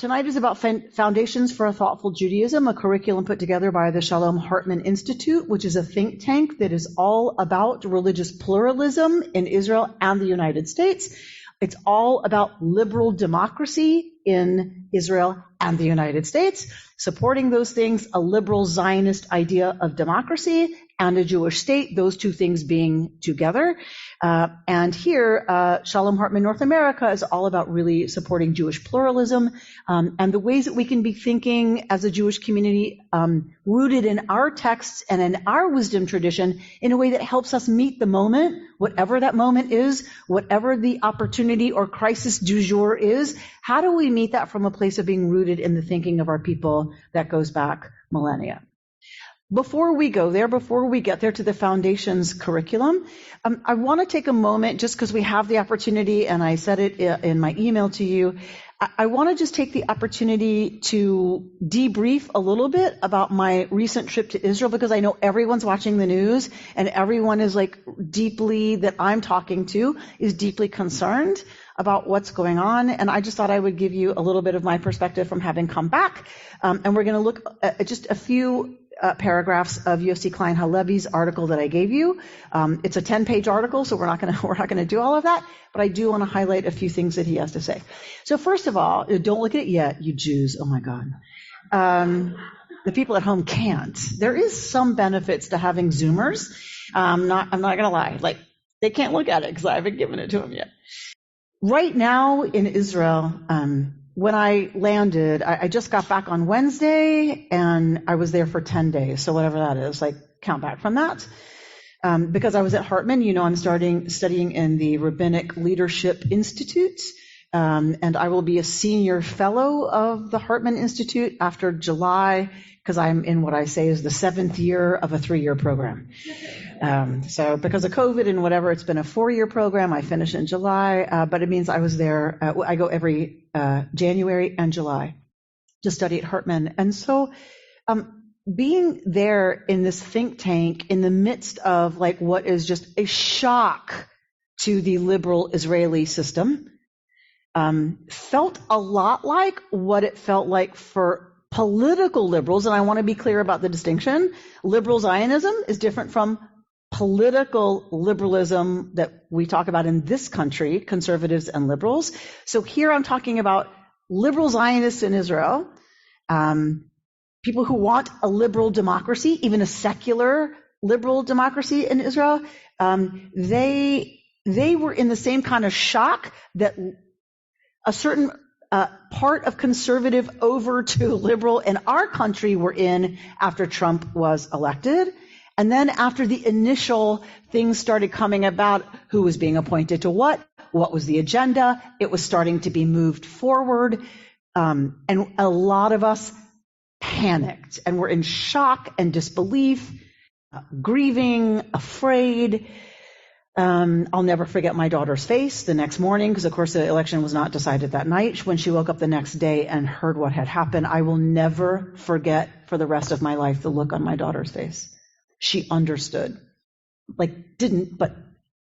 Tonight is about Foundations for a Thoughtful Judaism, a curriculum put together by the Shalom Hartman Institute, which is a think tank that is all about religious pluralism in Israel and the United States. It's all about liberal democracy in Israel and the United States, supporting those things, a liberal Zionist idea of democracy and a Jewish state, those two things being together. And here, Shalom Hartman North America is all about really supporting Jewish pluralism and the ways that we can be thinking as a Jewish community rooted in our texts and in our wisdom tradition in a way that helps us meet the moment, whatever that moment is, whatever the opportunity or crisis du jour is. How do we meet that from a place of being rooted in the thinking of our people that goes back millennia? Before we go there, before we get there to the Foundations curriculum, I want to take a moment, just because we have the opportunity, and I said it in my email to you, I want to just take the opportunity to debrief a little bit about my recent trip to Israel, because I know everyone's watching the news, and everyone is deeply, that I'm talking to, is deeply concerned about what's going on. And I just thought I would give you a little bit of my perspective from having come back. And we're going to look at just a few paragraphs of Yossi Klein Halevi's article that I gave you. It's a 10-page article, so we're not going to do all of that, but I do want to highlight a few things that he has to say. So first of all, don't look at it yet, you Jews. Oh my God. The people at home can't. There is some benefits to having Zoomers. I'm not going to lie. They can't look at it because I haven't given it to them yet. Right now in Israel, when I landed, I just got back on Wednesday, and I was there for 10 days. So whatever that is, count back from that. Because I was at Hartman, I'm studying in the Rabbinic Leadership Institute. And I will be a senior fellow of the Hartman Institute after July, because I'm in what I say is the 7th year of a 3-year program. So because of COVID and whatever, it's been a 4-year program. I finish in July, but it means I was there. I go every January and July to study at Hartman. And so being there in this think tank in the midst of what is just a shock to the liberal Israeli system, felt a lot like what it felt like for political liberals. And I want to be clear about the distinction. Liberal Zionism is different from political liberalism that we talk about in this country, conservatives and liberals. So here I'm talking about liberal Zionists in Israel, people who want a liberal democracy, even a secular liberal democracy in Israel. They were in the same kind of shock that a certain part of conservative over to liberal in our country were in after Trump was elected. And then after the initial things started coming about, who was being appointed to what was the agenda, it was starting to be moved forward. And a lot of us panicked and were in shock and disbelief, grieving, afraid. I'll never forget my daughter's face the next morning, because of course the election was not decided that night. When she woke up the next day and heard what had happened, I will never forget for the rest of my life the look on my daughter's face. She understood, didn't, but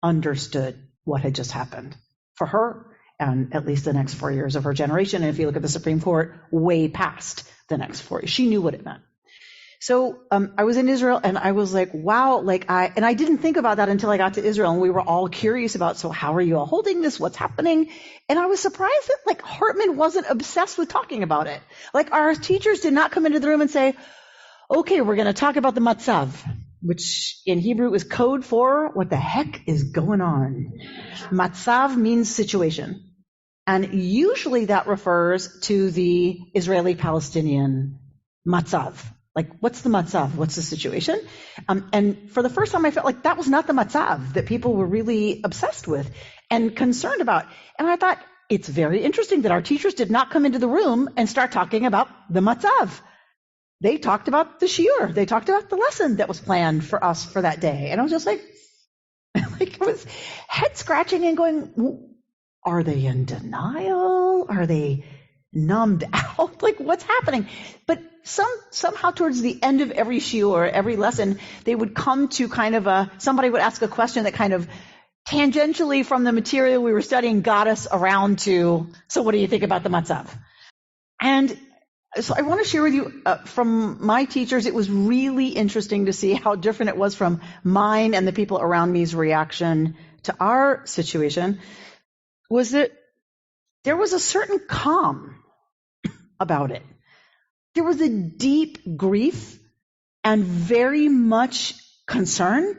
understood what had just happened for her and at least the next 4 years of her generation. And if you look at the Supreme Court, way past the next 4 years, she knew what it meant. So I was in Israel, and I was like, wow, and I didn't think about that until I got to Israel, and we were all curious about, so how are you all holding this? What's happening? And I was surprised that Hartman wasn't obsessed with talking about it. Our teachers did not come into the room and say, okay, we're going to talk about the matzav, which in Hebrew is code for what the heck is going on. Matzav means situation. And usually that refers to the Israeli-Palestinian matzav. What's the matzav? What's the situation? And for the first time, I felt like that was not the matzav that people were really obsessed with and concerned about. And I thought, it's very interesting that our teachers did not come into the room and start talking about the matzav. They talked about the shiur. They talked about the lesson that was planned for us for that day. And I was just it was head scratching and going, are they in denial? Are they numbed out? What's happening? But somehow towards the end of every shiur, every lesson, they would come to somebody would ask a question that kind of tangentially from the material we were studying got us around to, so what do you think about the matzav? And so I want to share with you from my teachers, it was really interesting to see how different it was from mine and the people around me's reaction to our situation, was that there was a certain calm about it. There was a deep grief and very much concern,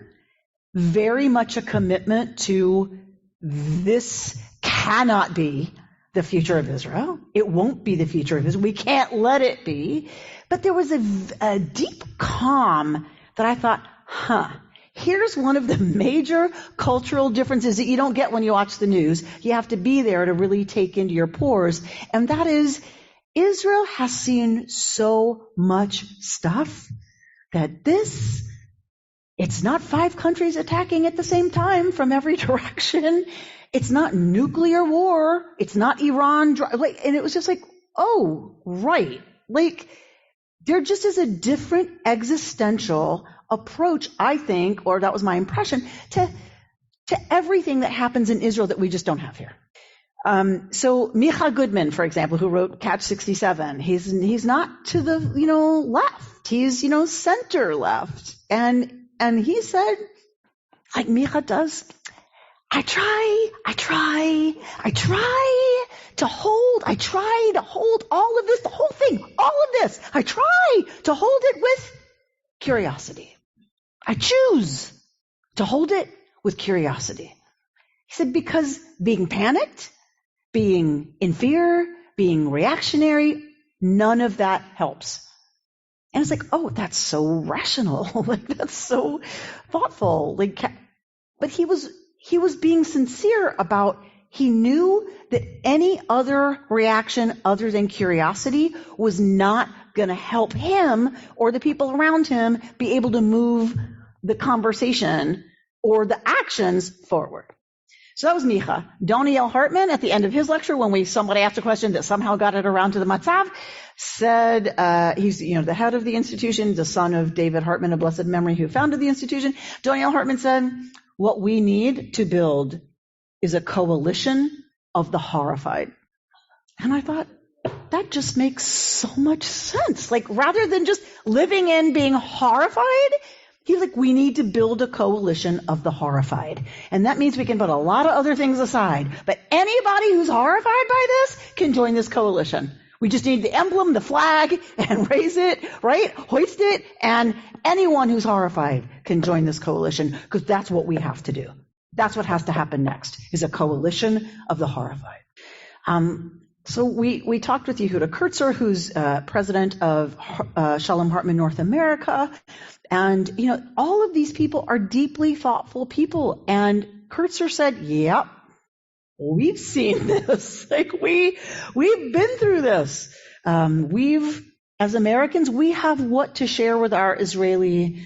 very much a commitment to this cannot be the future of Israel. It won't be the future of Israel. We can't let it be. But there was a deep calm that I thought, here's one of the major cultural differences that you don't get when you watch the news. You have to be there to really take into your pores. And that is, Israel has seen so much stuff that it's not 5 countries attacking at the same time from every direction. It's not nuclear war. It's not Iran. And it was just like, oh, right. Like, there just is a different existential approach, I think, or that was my impression, to everything that happens in Israel that we just don't have here. So Micha Goodman, for example, who wrote Catch 67, he's not to the, left. He's, center left. And he said, like Micha does, I try to hold all of this, the whole thing, all of this. I try to hold it with curiosity. I choose to hold it with curiosity. He said, because being panicked, being in fear, being reactionary, none of that helps. And it's like, oh, that's so rational. Like, that's so thoughtful. Like, but he was being sincere about, he knew that any other reaction other than curiosity was not going to help him or the people around him be able to move the conversation or the actions forward. So that was Micha. Doniel Hartman, at the end of his lecture, when somebody asked a question that somehow got it around to the Matzav, said, he's, the head of the institution, the son of David Hartman of blessed memory, who founded the institution. Doniel Hartman said, what we need to build is a coalition of the horrified. And I thought, that just makes so much sense. Like, rather than just living in being horrified, he's like, we need to build a coalition of the horrified. And that means we can put a lot of other things aside. But anybody who's horrified by this can join this coalition. We just need the emblem, the flag, and raise it, right? Hoist it, and anyone who's horrified can join this coalition, because that's what we have to do. That's what has to happen next, is a coalition of the horrified. So we talked with Yehuda Kurtzer, who's president of Shalom Hartman North America. And, all of these people are deeply thoughtful people. And Kurtzer said, yep, we've seen this. Like, we've been through this. As Americans, we have what to share with our Israeli,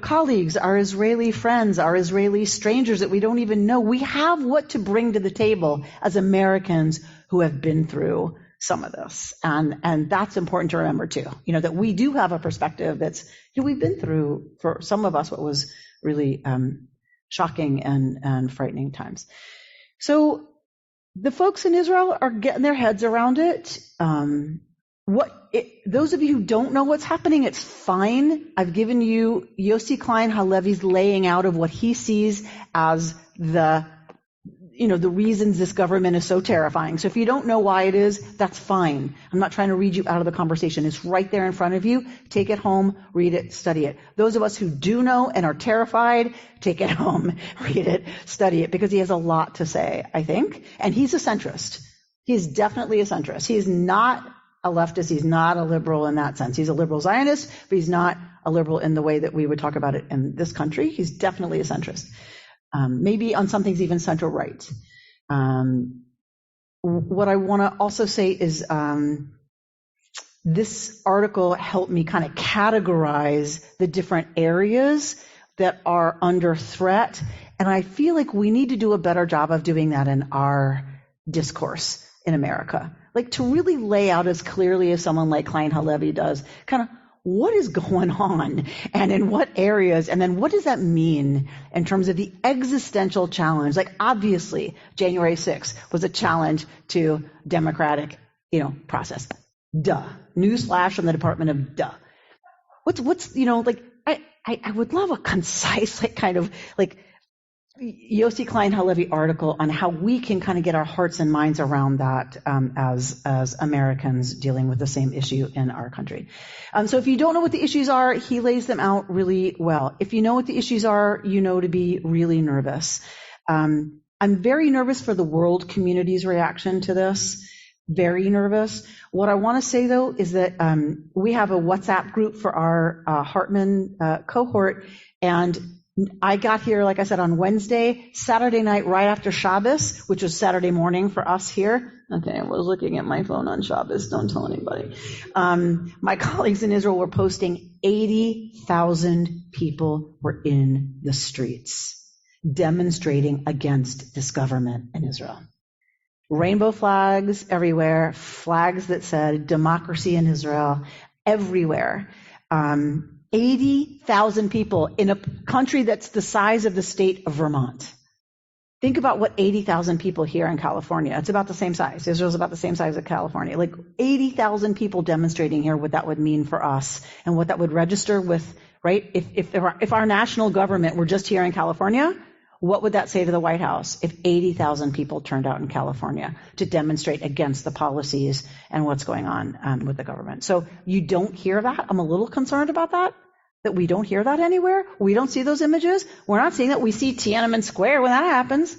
colleagues, our Israeli friends, our Israeli strangers that we don't even know. We have what to bring to the table as Americans who have been through some of this. And that's important to remember too, that we do have a perspective that's, we've been through, for some of us, what was really shocking and frightening times. So the folks in Israel are getting their heads around it. Those of you who don't know what's happening, it's fine. I've given you Yossi Klein Halevi's laying out of what he sees as the reasons this government is so terrifying. So if you don't know why it is, that's fine. I'm not trying to read you out of the conversation. It's right there in front of you. Take it home, read it, study it. Those of us who do know and are terrified, take it home, read it, study it, because he has a lot to say, I think. And he's a centrist. He's definitely a centrist. He's not a leftist. He's not a liberal in that sense. He's a liberal Zionist, but he's not a liberal in the way that we would talk about it in this country. He's definitely a centrist. Maybe on some things even center right. What I want to also say is this article helped me kind of categorize the different areas that are under threat, and I feel like we need to do a better job of doing that in our discourse in America. Like, to really lay out as clearly as someone like Klein Halevi does, kind of what is going on and in what areas, and then what does that mean in terms of the existential challenge? Like, obviously, January 6th was a challenge to democratic process. Duh. Newsflash from the Department of Duh. What's I would love a concise, Yossi Klein Halevi article on how we can kind of get our hearts and minds around that as Americans dealing with the same issue in our country. So if you don't know what the issues are, he lays them out really well. If you know what the issues are, to be really nervous. I'm very nervous for the world community's reaction to this. Very nervous. What I want to say, though, is that we have a WhatsApp group for our Hartman cohort, and I got here, like I said, on Wednesday, Saturday night, right after Shabbos, which was Saturday morning for us here. Okay, I was looking at my phone on Shabbos. Don't tell anybody. My colleagues in Israel were posting 80,000 people were in the streets demonstrating against this government in Israel. Rainbow flags everywhere, flags that said democracy in Israel everywhere. 80,000 people in a country that's the size of the state of Vermont. Think about what 80,000 people here in California. It's about the same size. Israel's about the same size as California. 80,000 people demonstrating here what that would mean for us and what that would register with, right? If our national government were just here in California, what would that say to the White House if 80,000 people turned out in California to demonstrate against the policies and what's going on with the government? So you don't hear that. I'm a little concerned about that we don't hear that anywhere. We don't see those images. We're not seeing that. We see Tiananmen Square when that happens,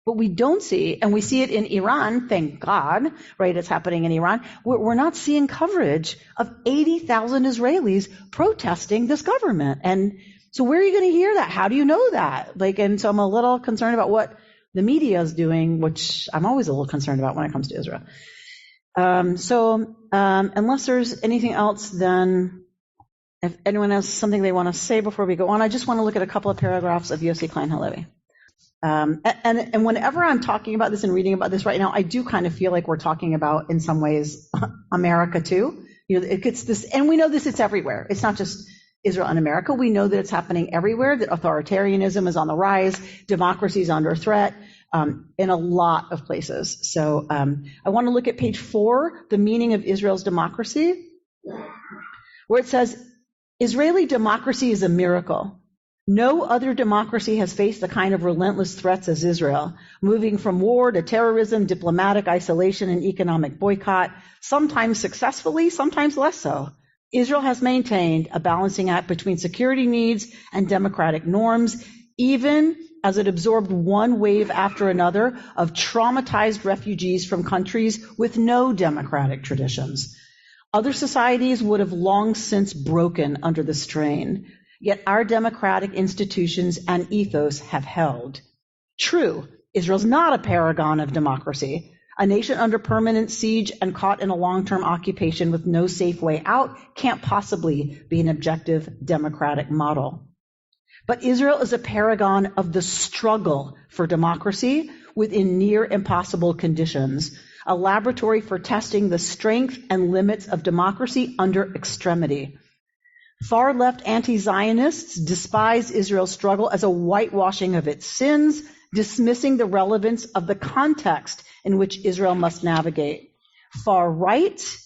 but we don't see, and we see it in Iran, thank God, right? It's happening in Iran. We're not seeing coverage of 80,000 Israelis protesting this government. And so where are you going to hear that? How do you know that? And so I'm a little concerned about what the media is doing, which I'm always a little concerned about when it comes to Israel. Unless there's anything else, then if anyone has something they want to say before we go on, I just want to look at a couple of paragraphs of Yossi Klein Halevi. And whenever I'm talking about this and reading about this right now, I do kind of feel like we're talking about, in some ways, America too. It gets this, and we know this, it's everywhere. It's not just Israel and America. We know that it's happening everywhere, that authoritarianism is on the rise, democracy is under threat, in a lot of places. So I want to look at page 4, the meaning of Israel's democracy, where it says, Israeli democracy is a miracle. No other democracy has faced the kind of relentless threats as Israel, moving from war to terrorism, diplomatic isolation, and economic boycott, sometimes successfully, sometimes less so. Israel has maintained a balancing act between security needs and democratic norms, even as it absorbed one wave after another of traumatized refugees from countries with no democratic traditions. Other societies would have long since broken under the strain, yet our democratic institutions and ethos have held. True, Israel's not a paragon of democracy. A nation under permanent siege and caught in a long-term occupation with no safe way out can't possibly be an objective democratic model. But Israel is a paragon of the struggle for democracy within near impossible conditions, a laboratory for testing the strength and limits of democracy under extremity. Far-left anti-Zionists despise Israel's struggle as a whitewashing of its sins, dismissing the relevance of the context in which Israel must navigate. Far-right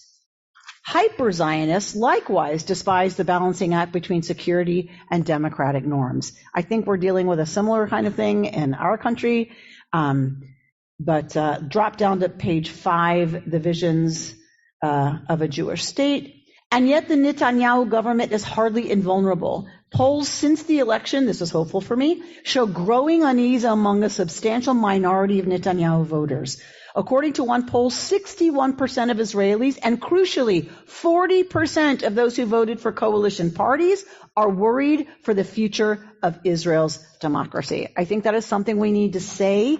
hyper-Zionists likewise despise the balancing act between security and democratic norms. I think we're dealing with a similar kind of thing in our country. But drop down to page 5, the visions of a Jewish state. And yet the Netanyahu government is hardly invulnerable. Polls since the election, this was hopeful for me, show growing unease among a substantial minority of Netanyahu voters. According to one poll, 61% of Israelis, and crucially, 40% of those who voted for coalition parties are worried for the future of Israel's democracy. I think that is something we need to say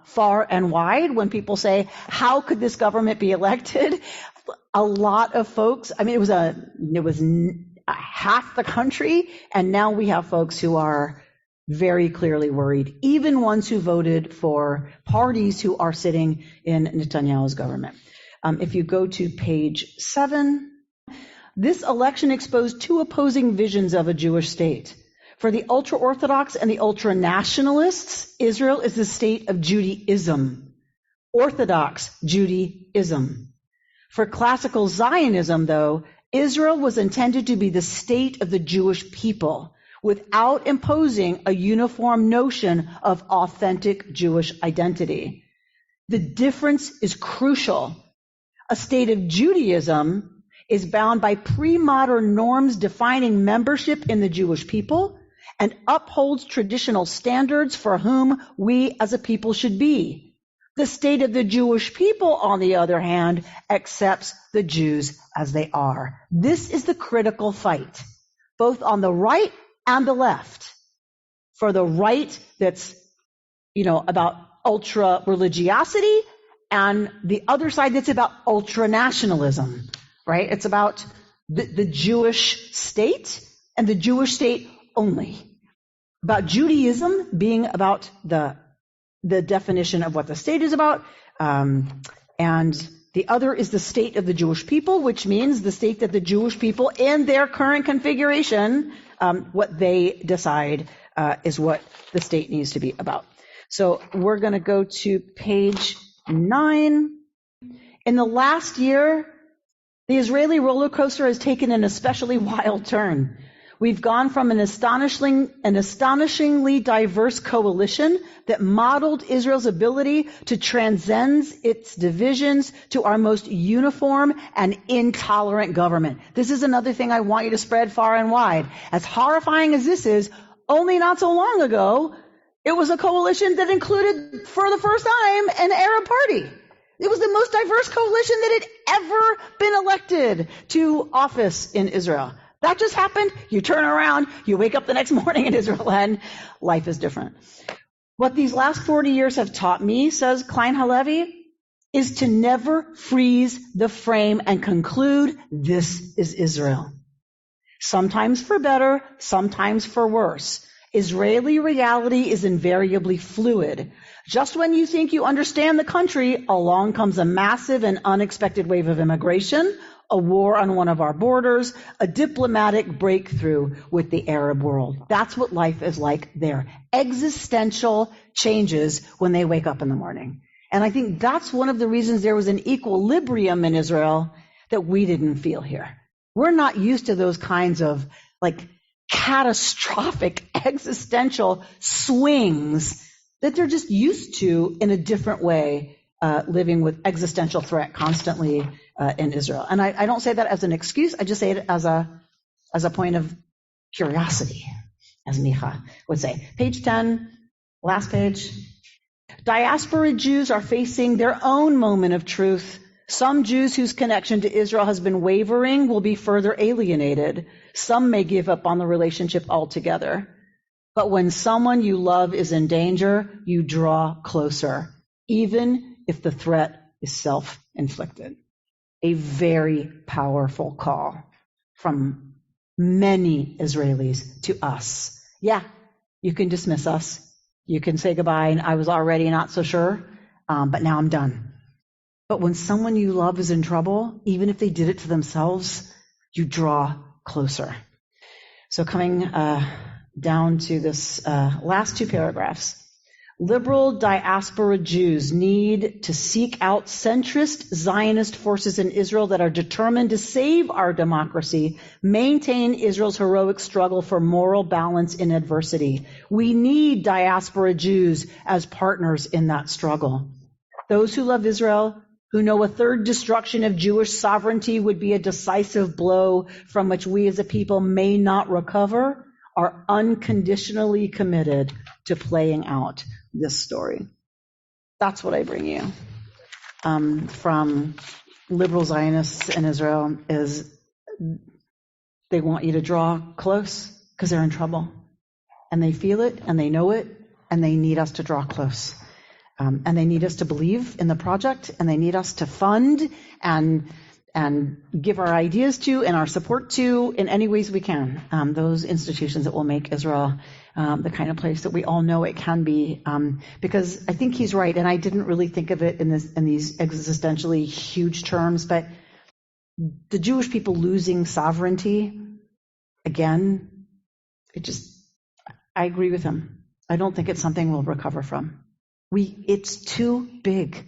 far and wide when people say, how could this government be elected? A lot of folks, it was half the country, and now we have folks who are very clearly worried, even ones who voted for parties who are sitting in Netanyahu's government. If you go to page 7, this election exposed 2 opposing visions of a Jewish state. For the ultra-Orthodox and the ultra-nationalists, Israel is the state of Judaism. Orthodox Judaism. For classical Zionism, though, Israel was intended to be the state of the Jewish people without imposing a uniform notion of authentic Jewish identity. The difference is crucial. A state of Judaism is bound by pre-modern norms defining membership in the Jewish people and upholds traditional standards for whom we as a people should be. The state of the Jewish people, on the other hand, accepts the Jews as they are. This is the critical fight, both on the right and the left. For the right, that's, about ultra religiosity, and the other side that's about ultra nationalism, right? It's about the Jewish state and the Jewish state only. About Judaism being about the definition of what the state is about, and the other is the state of the Jewish people, which means the state that the Jewish people in their current configuration, what they decide is what the state needs to be about. So we're going to go to page 9. In the last year, the Israeli roller coaster has taken an especially wild turn. We've gone from an astonishingly diverse coalition that modeled Israel's ability to transcend its divisions to our most uniform and intolerant government. This is another thing I want you to spread far and wide. As horrifying as this is, only not so long ago, it was a coalition that included, for the first time, an Arab party. It was the most diverse coalition that had ever been elected to office in Israel. That just happened. You turn around, you wake up the next morning in Israel, and life is different. What these last 40 years have taught me, says Klein Halevi, is to never freeze the frame and conclude this is Israel. Sometimes for better, sometimes for worse. Israeli reality is invariably fluid. Just when you think you understand the country, along comes a massive and unexpected wave of immigration, a war on one of our borders, a diplomatic breakthrough with the Arab world. That's what life is like there. Existential changes when they wake up in the morning. And I think that's one of the reasons there was an equilibrium in Israel that we didn't feel here. We're not used to those kinds of catastrophic existential swings that they're just used to in a different way, living with existential threat constantly in Israel. And I don't say that as an excuse. I just say it as a point of curiosity, as Micha would say. Page 10, last page. Diaspora Jews are facing their own moment of truth. Some Jews whose connection to Israel has been wavering will be further alienated. Some may give up on the relationship altogether. But when someone you love is in danger, you draw closer, even if the threat is self-inflicted. A very powerful call from many Israelis to us. Yeah, you can dismiss us. You can say goodbye, and I was already not so sure, but now I'm done. But when someone you love is in trouble, even if they did it to themselves, you draw closer. So coming down to this last two paragraphs. Liberal diaspora Jews need to seek out centrist Zionist forces in Israel that are determined to save our democracy, maintain Israel's heroic struggle for moral balance in adversity. We need diaspora Jews as partners in that struggle. Those who love Israel, who know a third destruction of Jewish sovereignty would be a decisive blow from which we as a people may not recover, are unconditionally committed to playing out this story. That's what I bring you from liberal Zionists in Israel, is they want you to draw close because they're in trouble. And they feel it, and they know it, and they need us to draw close. And they need us to believe in the project, and they need us to fund and give our ideas to and our support to in any ways we can. Those institutions that will make Israel the kind of place that we all know it can be. Because I think he's right, and I didn't really think of it in these existentially huge terms, but the Jewish people losing sovereignty, again, I agree with him. I don't think it's something we'll recover from. It's too big.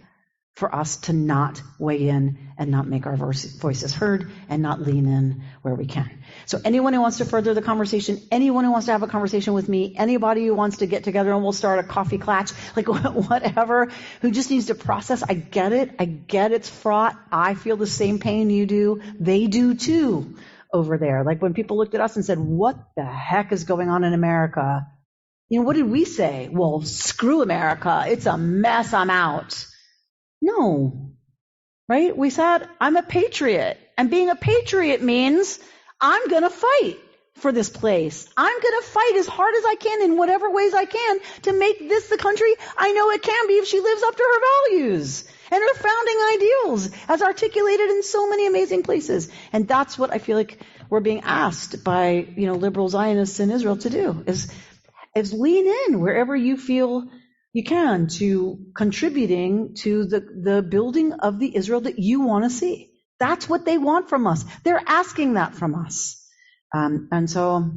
for us to not weigh in and not make our voices heard and not lean in where we can. So anyone who wants to further the conversation, anyone who wants to have a conversation with me, anybody who wants to get together and we'll start a coffee clatch, like whatever, who just needs to process, I get it. I get it's fraught. I feel the same pain you do. They do too over there. Like when people looked at us and said, what the heck is going on in America? What did we say? Well, screw America. It's a mess. I'm out. No, right? We said, I'm a patriot. And being a patriot means I'm going to fight for this place. I'm going to fight as hard as I can in whatever ways I can to make this the country I know it can be if she lives up to her values and her founding ideals as articulated in so many amazing places. And that's what I feel like we're being asked by, liberal Zionists in Israel to do is lean in wherever you feel you can to contributing to the building of the Israel that you want to see. That's what they want from us. They're asking that from us. And so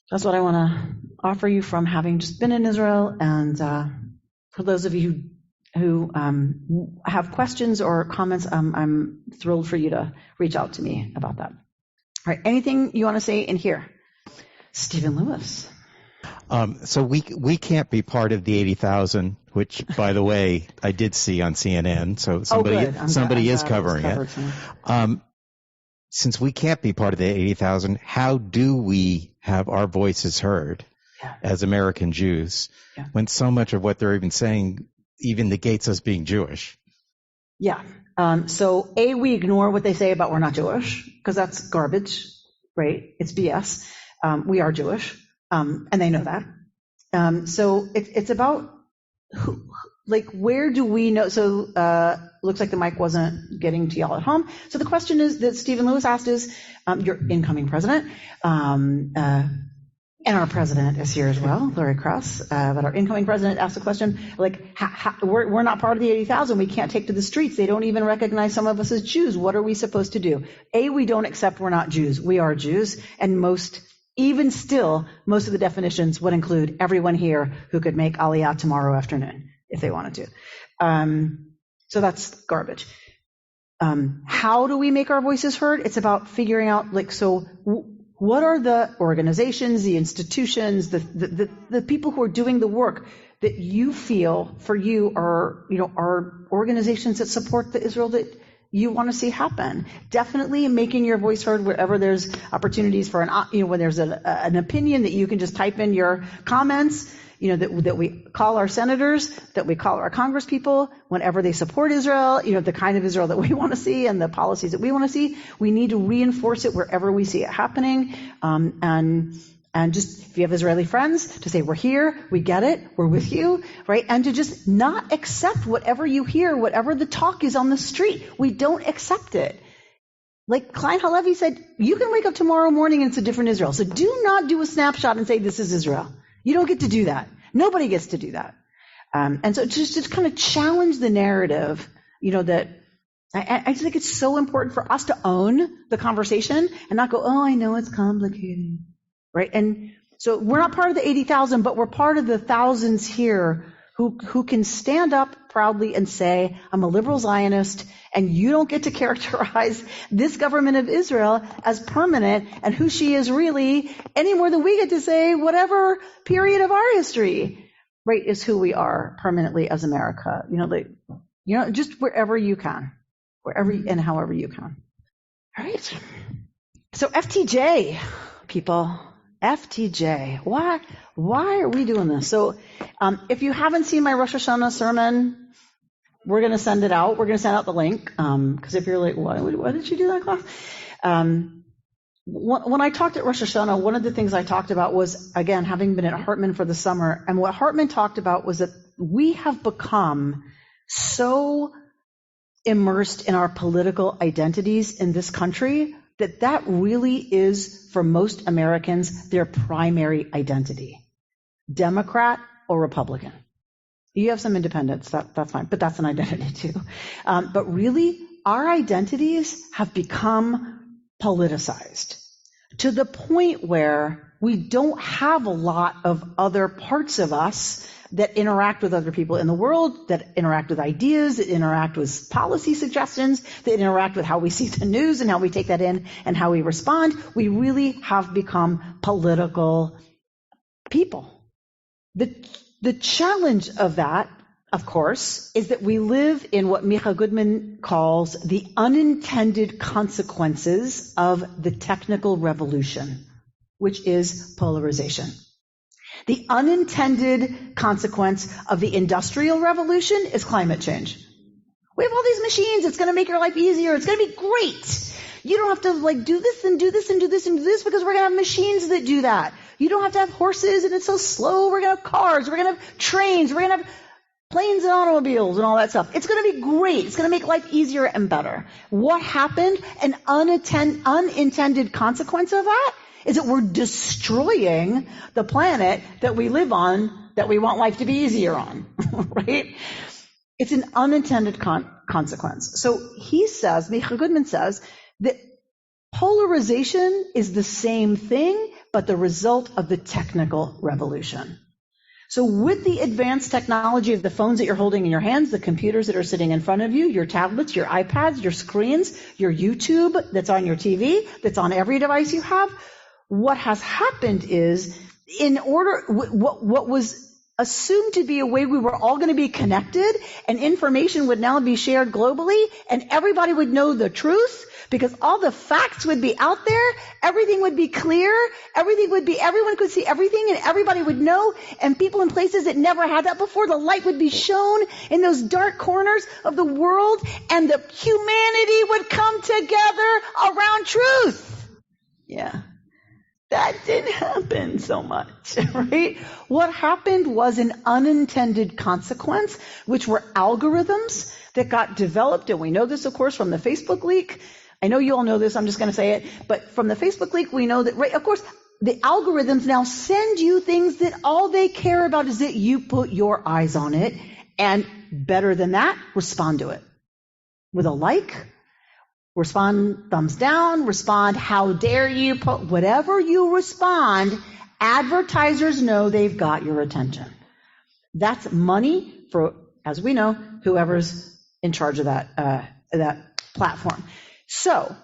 that's what I want to offer you from having just been in Israel. And for those of you who have questions or comments, I'm thrilled for you to reach out to me about that. All right, anything you want to say in here? Stephen Lewis. So we can't be part of the 80,000, which, by the way, I did see on CNN. So somebody is covering it. Since we can't be part of the 80,000, how do we have our voices heard as American Jews when so much of what they're even saying even negates us being Jewish? Yeah. So we ignore what they say about we're not Jewish because that's garbage, right? It's BS. We are Jewish. And they know that. So it's about where do we know? So looks like the mic wasn't getting to y'all at home. So the question is that Stephen Lewis asked is, your incoming president, and our president is here as well, Larry Krauss. But our incoming president asked the question, we're not part of the 80,000. We can't take to the streets. They don't even recognize some of us as Jews. What are we supposed to do? We don't accept we're not Jews. We are Jews, and even still, most of the definitions would include everyone here who could make Aliyah tomorrow afternoon if they wanted to. So that's garbage. How do we make our voices heard? It's about figuring out, what are the organizations, the institutions, the people who are doing the work that you feel for you are organizations that support the Israel that you want to see happen. Definitely making your voice heard wherever there's opportunities for when there's an opinion that you can just type in your comments, that we call our senators, that we call our congresspeople whenever they support Israel, the kind of Israel that we want to see and the policies that we want to see. We need to reinforce it wherever we see it happening. And just, if you have Israeli friends, to say, we're here, we get it, we're with you, right? And to just not accept whatever you hear, whatever the talk is on the street. We don't accept it. Like Klein Halevi said, you can wake up tomorrow morning and it's a different Israel. So do not do a snapshot and say, this is Israel. You don't get to do that. Nobody gets to do that. And so just kind of challenge the narrative, that I just think it's so important for us to own the conversation and not go, I know it's complicated. Right? And so we're not part of the 80,000, but we're part of the thousands here who can stand up proudly and say, I'm a liberal Zionist, and you don't get to characterize this government of Israel as permanent and who she is really any more than we get to say whatever period of our history, right, is who we are permanently as America. Just wherever you can, wherever and however you can. All right. So FTJ, people. FTJ. Why are we doing this? So if you haven't seen my Rosh Hashanah sermon, we're going to send it out. We're going to send out the link because if you're like, why did you do that class? When I talked at Rosh Hashanah, one of the things I talked about was, again, having been at Hartman for the summer, and what Hartman talked about was that we have become so immersed in our political identities in this country that really is, for most Americans, their primary identity. Democrat or Republican. You have some independents, that's fine, but that's an identity too. But really, our identities have become politicized to the point where we don't have a lot of other parts of us that interact with other people in the world, that interact with ideas, that interact with policy suggestions, that interact with how we see the news and how we take that in and how we respond. We really have become political people. The challenge of that, of course, is that we live in what Micha Goodman calls the unintended consequences of the technical revolution, which is polarization. The unintended consequence of the industrial revolution is climate change. We have all these machines. It's going to make your life easier. It's going to be great. You don't have to do this and do this and do this and do this because we're going to have machines that do that. You don't have to have horses and it's so slow. We're going to have cars. We're going to have trains. We're going to have planes and automobiles and all that stuff. It's going to be great. It's going to make life easier and better. What happened? An unintended consequence of that is that we're destroying the planet that we live on, that we want life to be easier on, right? It's an unintended consequence. So he says, Micha Goodman says, that polarization is the same thing, but the result of the technical revolution. So with the advanced technology of the phones that you're holding in your hands, the computers that are sitting in front of you, your tablets, your iPads, your screens, your YouTube that's on your TV, that's on every device you have, what has happened is, what was assumed to be a way we were all going to be connected and information would now be shared globally and everybody would know the truth because all the facts would be out there, everything would be clear, everyone could see everything and everybody would know, and people in places that never had that before, the light would be shown in those dark corners of the world and the humanity would come together around truth. Yeah. That didn't happen so much, right? What happened was an unintended consequence, which were algorithms that got developed, and we know this, of course, from the Facebook leak. I know you all know this, I'm just going to say it, but from the Facebook leak, we know that, right, of course, the algorithms now send you things that all they care about is that you put your eyes on it, and better than that, respond to it. With a like, respond thumbs down, respond how dare you, whatever you respond, advertisers know they've got your attention. That's money for, as we know, whoever's in charge of that platform. So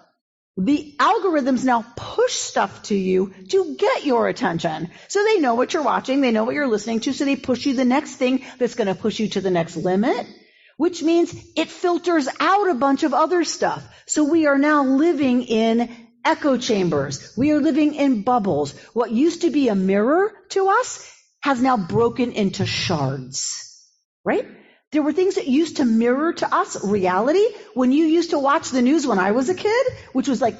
the algorithms now push stuff to you to get your attention. So they know what you're watching, they know what you're listening to, so they push you the next thing that's going to push you to the next limit, which means it filters out a bunch of other stuff. So we are now living in echo chambers. We are living in bubbles. What used to be a mirror to us has now broken into shards, right? There were things that used to mirror to us reality. When you used to watch the news when I was a kid, which was like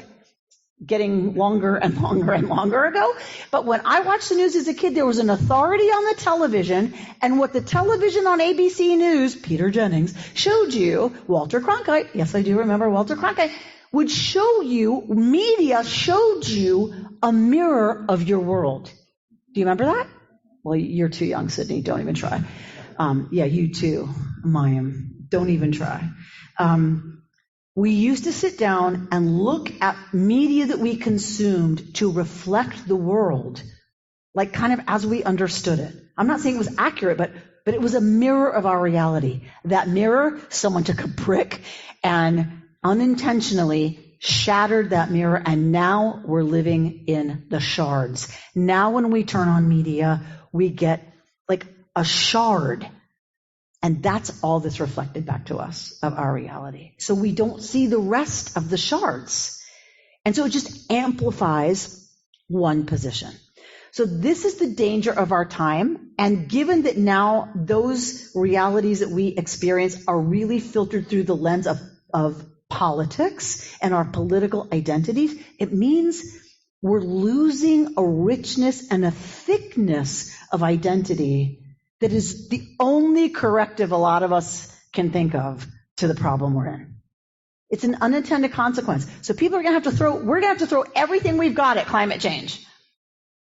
getting longer and longer and longer ago. But when I watched the news as a kid, there was an authority on the television, and what the television on ABC News, Peter Jennings, showed you, Walter Cronkite, yes, I do remember Walter Cronkite, would show you, media showed you a mirror of your world. Do you remember that? Well, you're too young, Sydney. Don't even try. Yeah, you too, Mayim. Don't even try. We used to sit down and look at media that we consumed to reflect the world, like kind of as we understood it. I'm not saying it was accurate, but it was a mirror of our reality. That mirror, someone took a brick and unintentionally shattered that mirror, and now we're living in the shards. Now when we turn on media, we get like a shard. And that's all that's reflected back to us of our reality. So we don't see the rest of the shards. And so it just amplifies one position. So this is the danger of our time. And given that now those realities that we experience are really filtered through the lens of politics and our political identities, it means we're losing a richness and a thickness of identity that is the only corrective a lot of us can think of to the problem we're in. It's an unintended consequence. So people are going to have to throw everything we've got at climate change.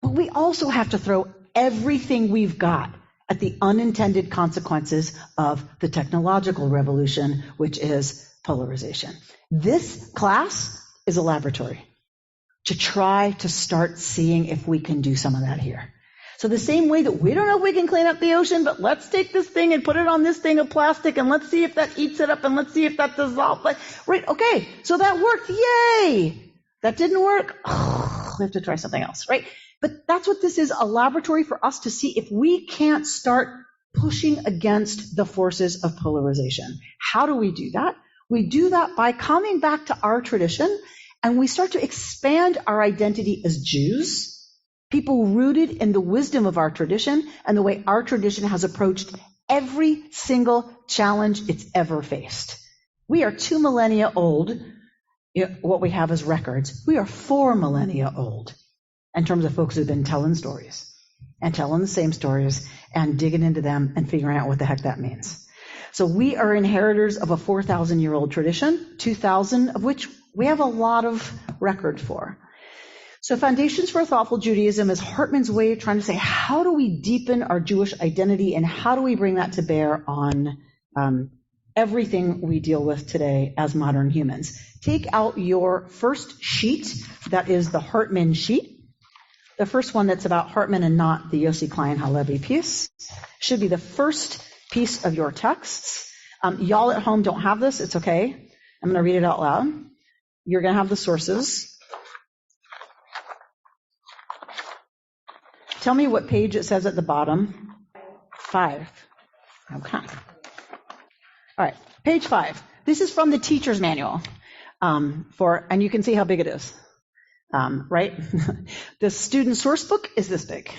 But we also have to throw everything we've got at the unintended consequences of the technological revolution, which is polarization. This class is a laboratory to try to start seeing if we can do some of that here. So the same way that we don't know if we can clean up the ocean, but let's take this thing and put it on this thing of plastic and let's see if that eats it up and let's see if that dissolves. Right, okay, so that worked, yay! That didn't work, we have to try something else, right? But that's what this is, a laboratory for us to see if we can't start pushing against the forces of polarization. How do we do that? We do that by coming back to our tradition, and we start to expand our identity as Jews, people rooted in the wisdom of our tradition and the way our tradition has approached every single challenge it's ever faced. We are 2 millennia old, what we have as records. We are 4 millennia old in terms of folks who've been telling stories and telling the same stories and digging into them and figuring out what the heck that means. So we are inheritors of a 4,000-year-old tradition, 2,000 of which we have a lot of record for. So Foundations for a Thoughtful Judaism is Hartman's way of trying to say, how do we deepen our Jewish identity and how do we bring that to bear on everything we deal with today as modern humans? Take out your first sheet, that is the Hartman sheet. The first one that's about Hartman and not the Yossi Klein Halevi piece should be the first piece of your texts. Y'all at home don't have this, it's okay. I'm going to read it out loud. You're going to have the sources. Tell me what page it says at the bottom. 5. Okay. All right, page 5. This is from the teacher's manual, and you can see how big it is, right? The student source book is this big.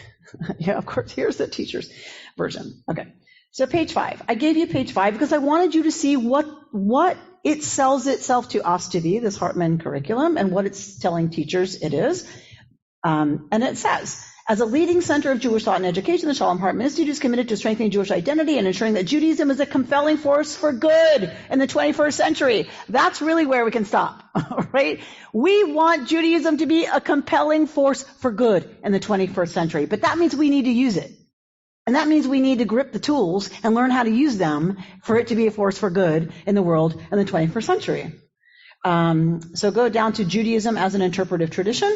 Yeah, of course, here's the teacher's version. Okay, so page 5. I gave you page 5 because I wanted you to see what it sells itself to us to be, this Hartman curriculum, and what it's telling teachers it is. And it says, as a leading center of Jewish thought and education, the Shalom Hartman Institute is committed to strengthening Jewish identity and ensuring that Judaism is a compelling force for good in the 21st century. That's really where we can stop, right? We want Judaism to be a compelling force for good in the 21st century, but that means we need to use it. And that means we need to grip the tools and learn how to use them for it to be a force for good in the world in the 21st century. So go down to Judaism as an interpretive tradition.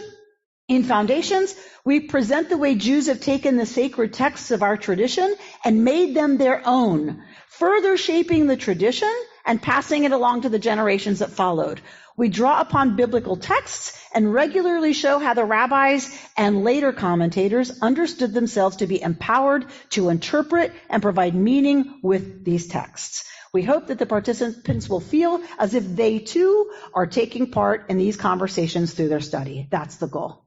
In Foundations, we present the way Jews have taken the sacred texts of our tradition and made them their own, further shaping the tradition and passing it along to the generations that followed. We draw upon biblical texts and regularly show how the rabbis and later commentators understood themselves to be empowered to interpret and provide meaning with these texts. We hope that the participants will feel as if they too are taking part in these conversations through their study. That's the goal.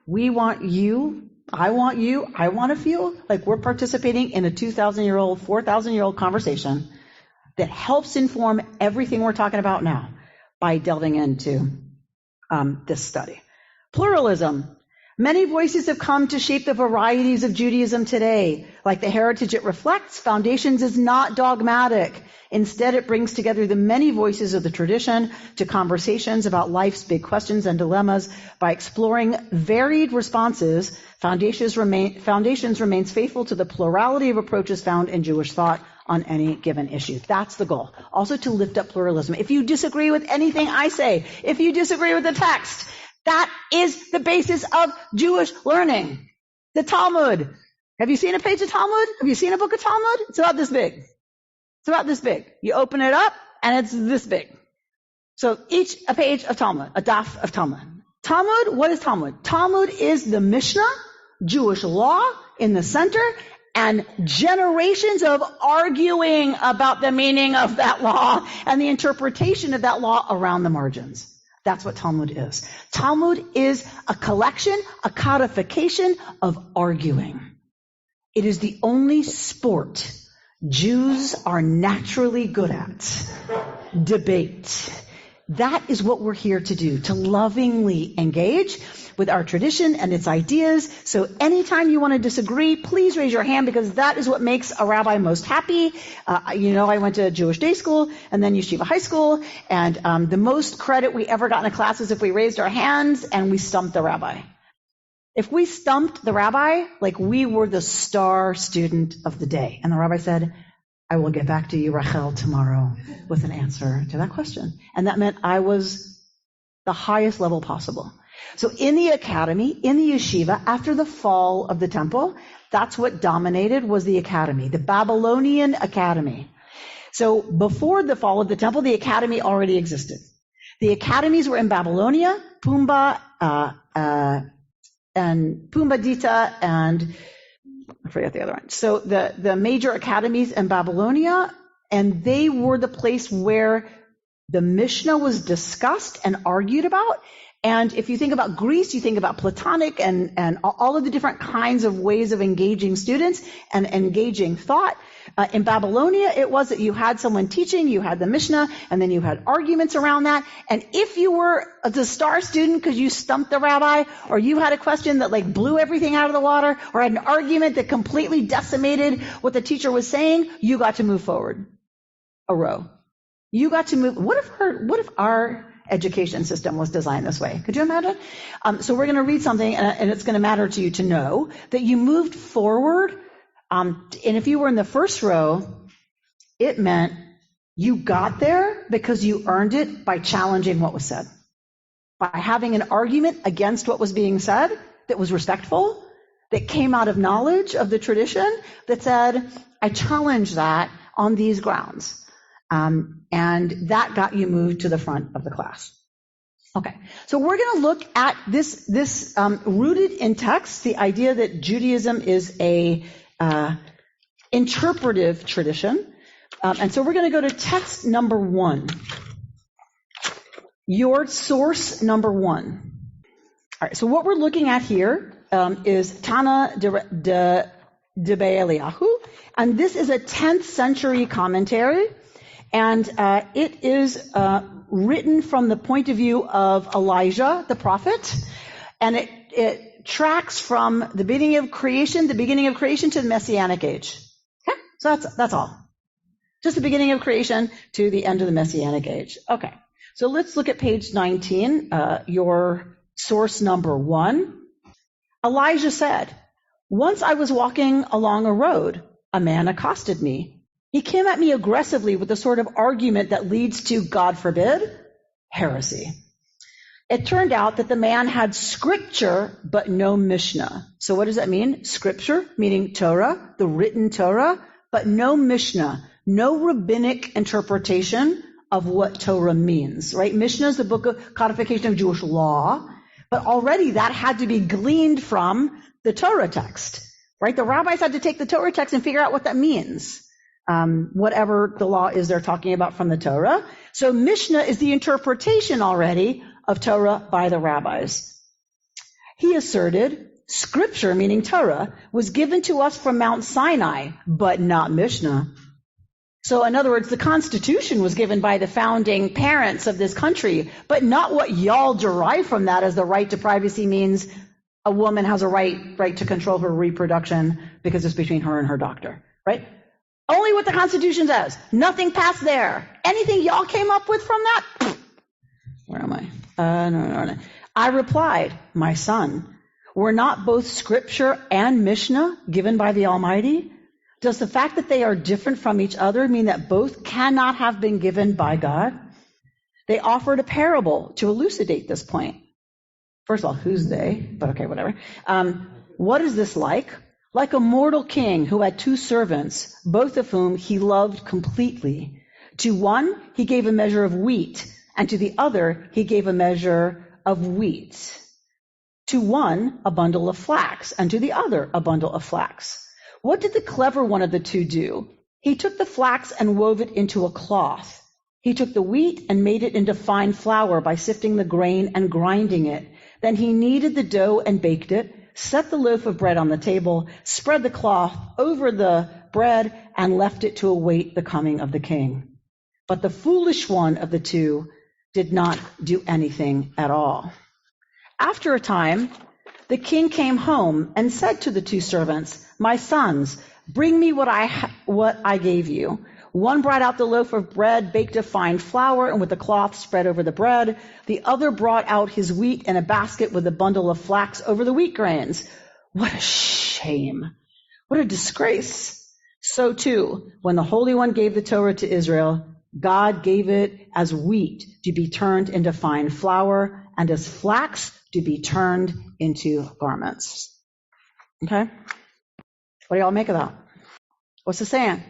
We want you, I want to feel like we're participating in a 2,000-year-old, 4,000-year-old conversation that helps inform everything we're talking about now by delving into this study. Pluralism. Many voices have come to shape the varieties of Judaism today. Like the heritage it reflects, Foundations is not dogmatic. Instead, it brings together the many voices of the tradition to conversations about life's big questions and dilemmas. By exploring varied responses, Foundations remains faithful to the plurality of approaches found in Jewish thought on any given issue. That's the goal. Also to lift up pluralism. If you disagree with anything I say, if you disagree with the text, that is the basis of Jewish learning. The Talmud. Have you seen a page of Talmud? Have you seen a book of Talmud? It's about this big. It's about this big. You open it up, and it's this big. So a page of Talmud, a daf of Talmud. Talmud, what is Talmud? Talmud is the Mishnah, Jewish law in the center, and generations of arguing about the meaning of that law and the interpretation of that law around the margins. That's what Talmud is. Talmud is a collection, a codification of arguing. It is the only sport Jews are naturally good at. Debate. That is what we're here to do, to lovingly engage with our tradition and its ideas. So anytime you want to disagree, please raise your hand, because that is what makes a rabbi most happy. I went to Jewish day school and then yeshiva high school, and the most credit we ever got in a class is if we raised our hands and we stumped the rabbi. If we stumped the rabbi, like we were the star student of the day. And the rabbi said, I will get back to you, Rachel, tomorrow with an answer to that question. And that meant I was the highest level possible. So in the academy, in the yeshiva, after the fall of the temple, that's what dominated was the academy, the Babylonian academy. So before the fall of the temple, the academy already existed. The academies were in Babylonia, Pumbaa, and Pumbedita, and I forget the other one. So the major academies in Babylonia, and they were the place where the Mishnah was discussed and argued about. And if you think about Greece, you think about Platonic and all of the different kinds of ways of engaging students and engaging thought. In Babylonia, it was that you had someone teaching, you had the Mishnah, and then you had arguments around that. And if you were the star student because you stumped the rabbi, or you had a question that like blew everything out of the water, or had an argument that completely decimated what the teacher was saying, you got to move forward a row. You got to move. What if our education system was designed this way? Could you imagine? So we're going to read something, and it's going to matter to you to know that you moved forward. And if you were in the first row, it meant you got there because you earned it by challenging what was said, by having an argument against what was being said that was respectful, that came out of knowledge of the tradition, that said, I challenge that on these grounds. And that got you moved to the front of the class. Okay, so we're going to look at this rooted in text, the idea that Judaism is a interpretive tradition. And so we're going to go to text number 1. Your source number 1. All right, so what we're looking at here is Tana de Be'eliyahu, and this is a 10th century commentary. And it is written from the point of view of Elijah, the prophet, and it tracks from the beginning of creation to the Messianic age. Okay, so that's all. Just the beginning of creation to the end of the Messianic age. Okay, so let's look at page 19, your source number 1. Elijah said, "Once I was walking along a road, a man accosted me. He came at me aggressively with the sort of argument that leads to, God forbid, heresy. It turned out that the man had scripture, but no Mishnah." So what does that mean? Scripture, meaning Torah, the written Torah, but no Mishnah, no rabbinic interpretation of what Torah means, right? Mishnah is the book of codification of Jewish law, but already that had to be gleaned from the Torah text, right? The rabbis had to take the Torah text and figure out what that means. Whatever the law is they're talking about from the Torah. So Mishnah is the interpretation already of Torah by the rabbis. He asserted, scripture, meaning Torah, was given to us from Mount Sinai, but not Mishnah. So in other words, the Constitution was given by the founding parents of this country, but not what y'all derive from that as the right to privacy means a woman has a right to control her reproduction because it's between her and her doctor, right? Only what the Constitution says. Nothing past there. Anything y'all came up with from that? Where am I? No. I replied, my son, were not both Scripture and Mishnah given by the Almighty? Does the fact that they are different from each other mean that both cannot have been given by God? They offered a parable to elucidate this point. First of all, who's they? But okay, whatever. What is this like? Like a mortal king who had 2 servants, both of whom he loved completely. To one, he gave a measure of wheat, and to the other, he gave a measure of wheat. To one, a bundle of flax, and to the other, a bundle of flax. What did the clever one of the 2 do? He took the flax and wove it into a cloth. He took the wheat and made it into fine flour by sifting the grain and grinding it. Then he kneaded the dough and baked it, set the loaf of bread on the table, spread the cloth over the bread, and left it to await the coming of the king. But the foolish one of the 2 did not do anything at all. After a time, the king came home and said to the 2 servants, my sons, bring me what I gave you. One brought out the loaf of bread baked of fine flour and with the cloth spread over the bread. The other brought out his wheat in a basket with a bundle of flax over the wheat grains. What a shame. What a disgrace. So too, when the Holy One gave the Torah to Israel, God gave it as wheat to be turned into fine flour and as flax to be turned into garments. Okay? What do y'all make of that? What's it saying?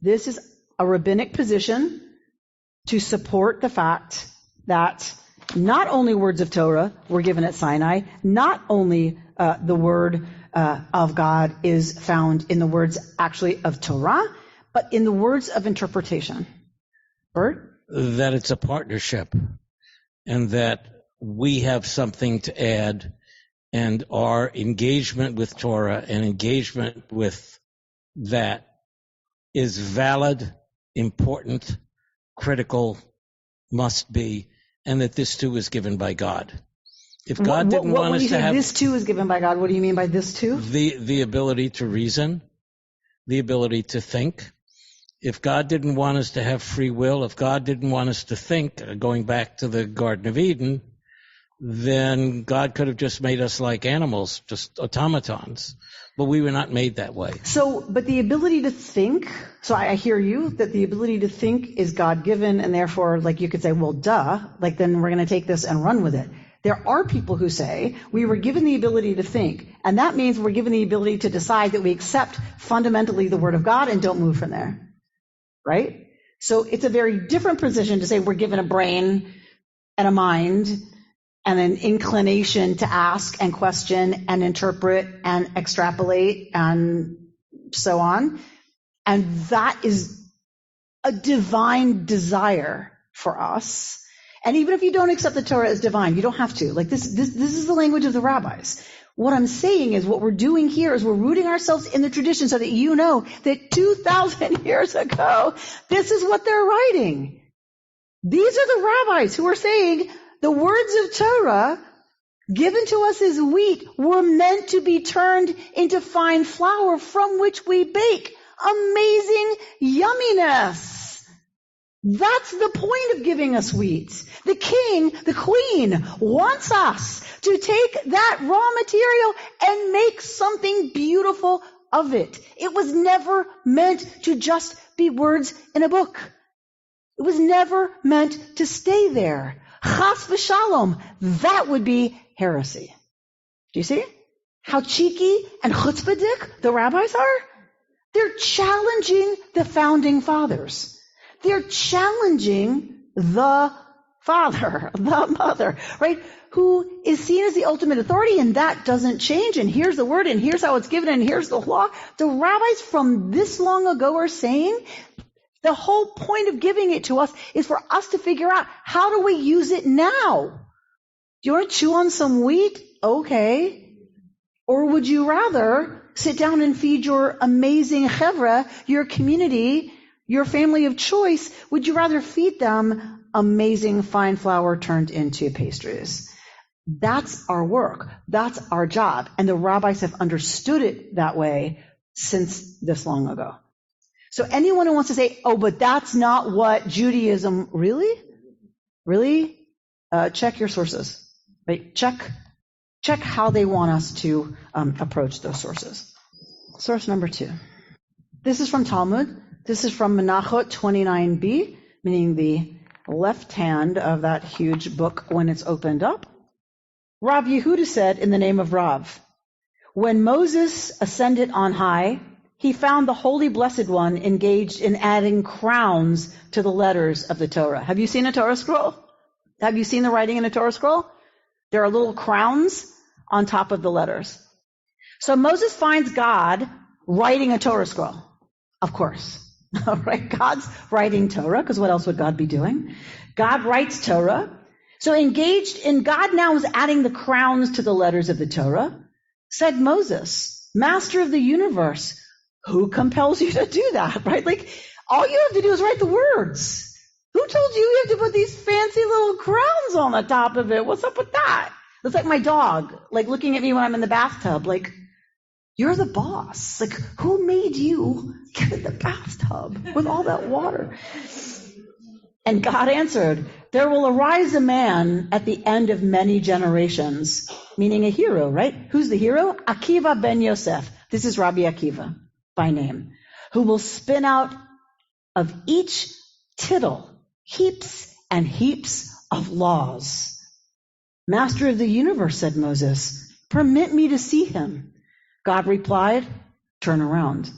This is a rabbinic position to support the fact that not only words of Torah were given at Sinai, not only the word of God is found in the words actually of Torah, but in the words of interpretation. Bert? That it's a partnership and that we have something to add, and our engagement with Torah and engagement with that is valid, important, critical, must be, and that this too is given by God. If God didn't want us to have this too is given by God, what do you mean by this too? The ability to reason, the ability to think. If God didn't want us to have free will, if God didn't want us to think, going back to the Garden of Eden, then God could have just made us like animals, just automatons. But we were not made that way. So, but the ability to think, so I hear you, that the ability to think is God-given, and therefore, like you could say, well, duh, like then we're going to take this and run with it. There are people who say we were given the ability to think, and that means we're given the ability to decide that we accept fundamentally the Word of God and don't move from there. Right? So it's a very different position to say we're given a brain and a mind and an inclination to ask and question and interpret and extrapolate and so on. And that is a divine desire for us. And even if you don't accept the Torah as divine, you don't have to. Like this is the language of the rabbis. What I'm saying is what we're doing here is we're rooting ourselves in the tradition so that you know that 2,000 years ago, this is what they're writing. These are the rabbis who are saying the words of Torah given to us as wheat were meant to be turned into fine flour from which we bake amazing yumminess. That's the point of giving us wheat. The king, the queen, wants us to take that raw material and make something beautiful of it. It was never meant to just be words in a book. It was never meant to stay there. Chas v'shalom, that would be heresy. Do you see how cheeky and chutzpahdik the rabbis are? They're challenging the founding fathers. They're challenging the father, the mother, right? Who is seen as the ultimate authority, and that doesn't change. And here's the word, and here's how it's given, and here's the law. The rabbis from this long ago are saying the whole point of giving it to us is for us to figure out how do we use it now? Do you want to chew on some wheat? Okay. Or would you rather sit down and feed your amazing chevra, your community, your family of choice? Would you rather feed them amazing fine flour turned into pastries? That's our work. That's our job. And the rabbis have understood it that way since this long ago. So anyone who wants to say, oh, but that's not what Judaism, really? Check your sources. Right? Check how they want us to approach those sources. Source number 2. This is from Talmud. This is from Menachot 29b, meaning the left hand of that huge book when it's opened up. Rav Yehuda said in the name of Rav, when Moses ascended on high, he found the Holy Blessed One engaged in adding crowns to the letters of the Torah. Have you seen a Torah scroll? Have you seen the writing in a Torah scroll? There are little crowns on top of the letters. So Moses finds God writing a Torah scroll. Of course. Right? God's writing Torah, because what else would God be doing? God writes Torah. So engaged in God now is adding the crowns to the letters of the Torah. Said Moses, Master of the universe, who compels you to do that, right? Like, all you have to do is write the words. Who told you have to put these fancy little crowns on the top of it? What's up with that? It's like my dog, like looking at me when I'm in the bathtub, like, you're the boss. Like, who made you get in the bathtub with all that water? And God answered, there will arise a man at the end of many generations, meaning a hero, right? Who's the hero? Akiva ben Yosef. This is Rabbi Akiva by name, who will spin out of each tittle, heaps and heaps of laws. Master of the universe, said Moses, permit me to see him. God replied, turn around.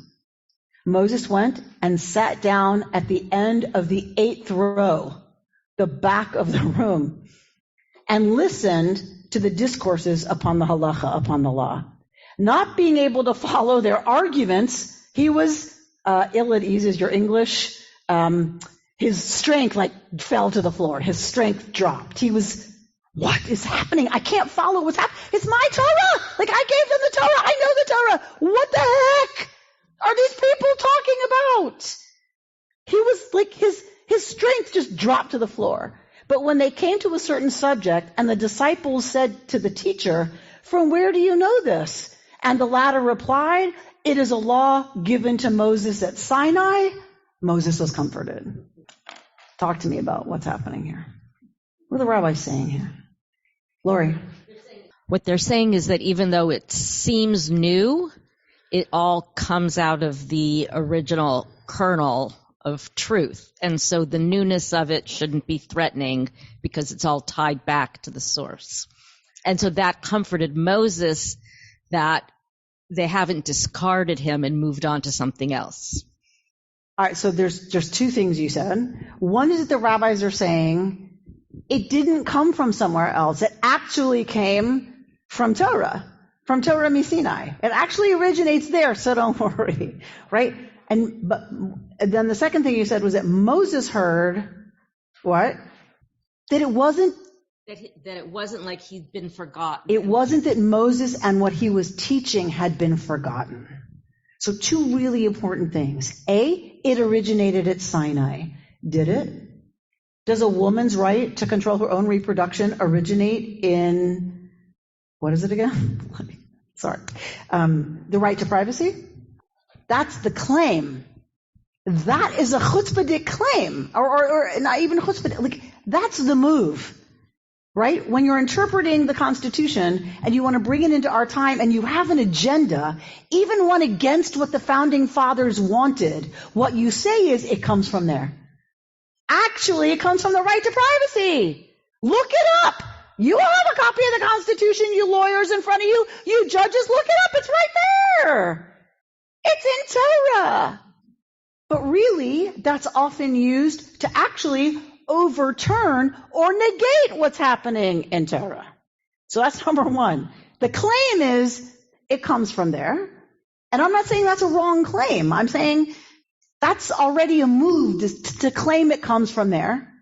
Moses went and sat down at the end of the 8th row, the back of the room, and listened to the discourses upon the halacha, upon the law. Not being able to follow their arguments, he was ill at ease, is your English. His strength fell to the floor. His strength dropped. He was, what is happening? I can't follow what's happening. It's my Torah. I gave them the Torah. I know the Torah. What the heck are these people talking about? He was his strength just dropped to the floor. But when they came to a certain subject and the disciples said to the teacher, from where do you know this? And the latter replied, it is a law given to Moses at Sinai. Moses was comforted. Talk to me about what's happening here. What are the rabbis saying here? Lori. What they're saying is that even though it seems new, it all comes out of the original kernel of truth. And so the newness of it shouldn't be threatening because it's all tied back to the source. And so that comforted Moses that they haven't discarded him and moved on to something else. All right, so there's two things you said. One is that the rabbis are saying it didn't come from somewhere else. It actually came from Torah Sinai. It actually originates there, so don't worry, right? But then the second thing you said was that Moses heard what? That it wasn't like he'd been forgotten. It wasn't that Moses and what he was teaching had been forgotten. So two really important things. A, it originated at Sinai. Did it? Does a woman's right to control her own reproduction originate in, what is it again? Sorry. The right to privacy? That's the claim. That is a chutzpahdik claim. Or not even chutzpahdik. That's the move. Right? When you're interpreting the Constitution and you want to bring it into our time and you have an agenda, even one against what the founding fathers wanted, what you say is it comes from there. Actually, it comes from the right to privacy. Look it up. You all have a copy of the Constitution, you lawyers in front of you. You judges, look it up. It's right there. It's in Torah. But really, that's often used to actually overturn or negate what's happening in Torah. So that's number one. The claim is it comes from there. And I'm not saying that's a wrong claim. I'm saying that's already a move to claim it comes from there.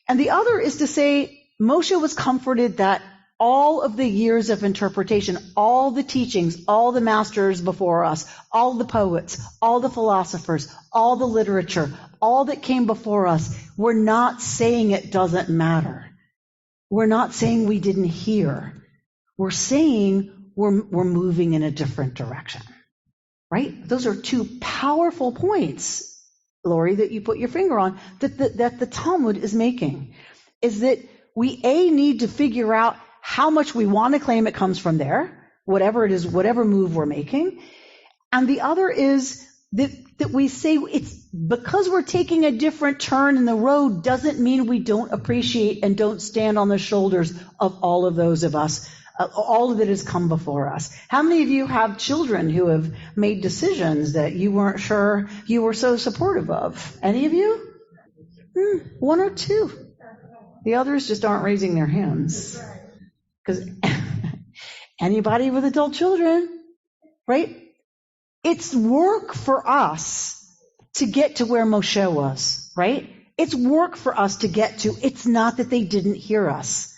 And the other is to say Moshe was comforted that all of the years of interpretation, all the teachings, all the masters before us, all the poets, all the philosophers, all the literature, all that came before us, we're not saying it doesn't matter. We're not saying we didn't hear. We're saying we're moving in a different direction. Right? Those are two powerful points, Lori, that you put your finger on, that the Talmud is making. Is that we need to figure out how much we want to claim it comes from there, whatever it is, whatever move we're making. And the other is that we say it's because we're taking a different turn in the road doesn't mean we don't appreciate and don't stand on the shoulders of all of those of us, all that has come before us. How many of you have children who have made decisions that you weren't sure you were so supportive of? Any of you? One or two. The others just aren't raising their hands. Because anybody with adult children, right? It's work for us to get to where Moshe was, right? It's work for us to get to. It's not that they didn't hear us.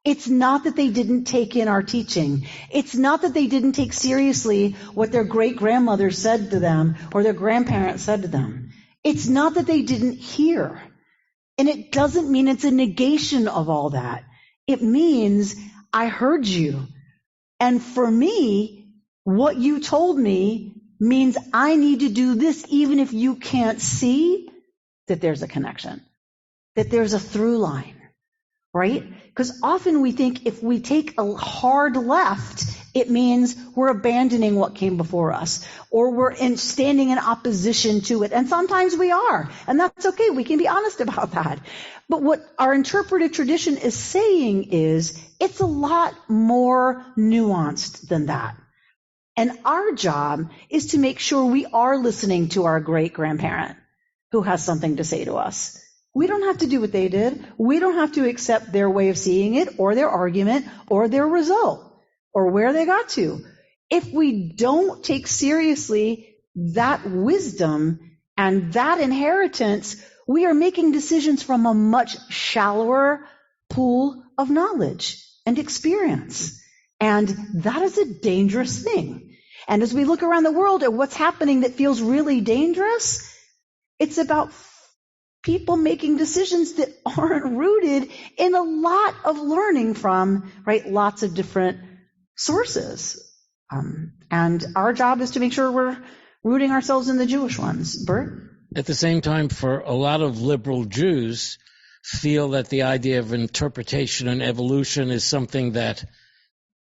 It's not that they didn't take in our teaching. It's not that they didn't take seriously what their great-grandmother said to them or their grandparents said to them. It's not that they didn't hear. And it doesn't mean it's a negation of all that. It means I heard you. And for me, what you told me means I need to do this even if you can't see that there's a connection, that there's a through line, right? Because often we think if we take a hard left, It means we're abandoning what came before us, or we're standing in opposition to it. And sometimes we are, and that's okay. We can be honest about that. But what our interpretive tradition is saying is it's a lot more nuanced than that. And our job is to make sure we are listening to our great-grandparent who has something to say to us. We don't have to do what they did. We don't have to accept their way of seeing it, or their argument, or their result, or where they got to. If we don't take seriously that wisdom and that inheritance, we are making decisions from a much shallower pool of knowledge and experience. And that is a dangerous thing. And as we look around the world at what's happening that feels really dangerous, it's about people making decisions that aren't rooted in a lot of learning from, right, lots of different sources. And our job is to make sure we're rooting ourselves in the Jewish ones. Bert? At the same time, for a lot of liberal Jews feel that the idea of interpretation and evolution is something that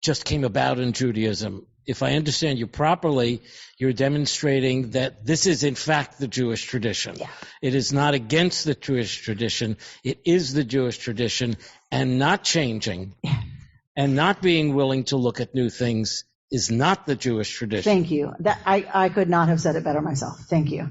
just came about in Judaism. If I understand you properly, you're demonstrating that this is in fact the Jewish tradition. Yeah. It is not against the Jewish tradition. It is the Jewish tradition, and not changing and not being willing to look at new things is not the Jewish tradition. Thank you. That I could not have said it better myself. Thank you.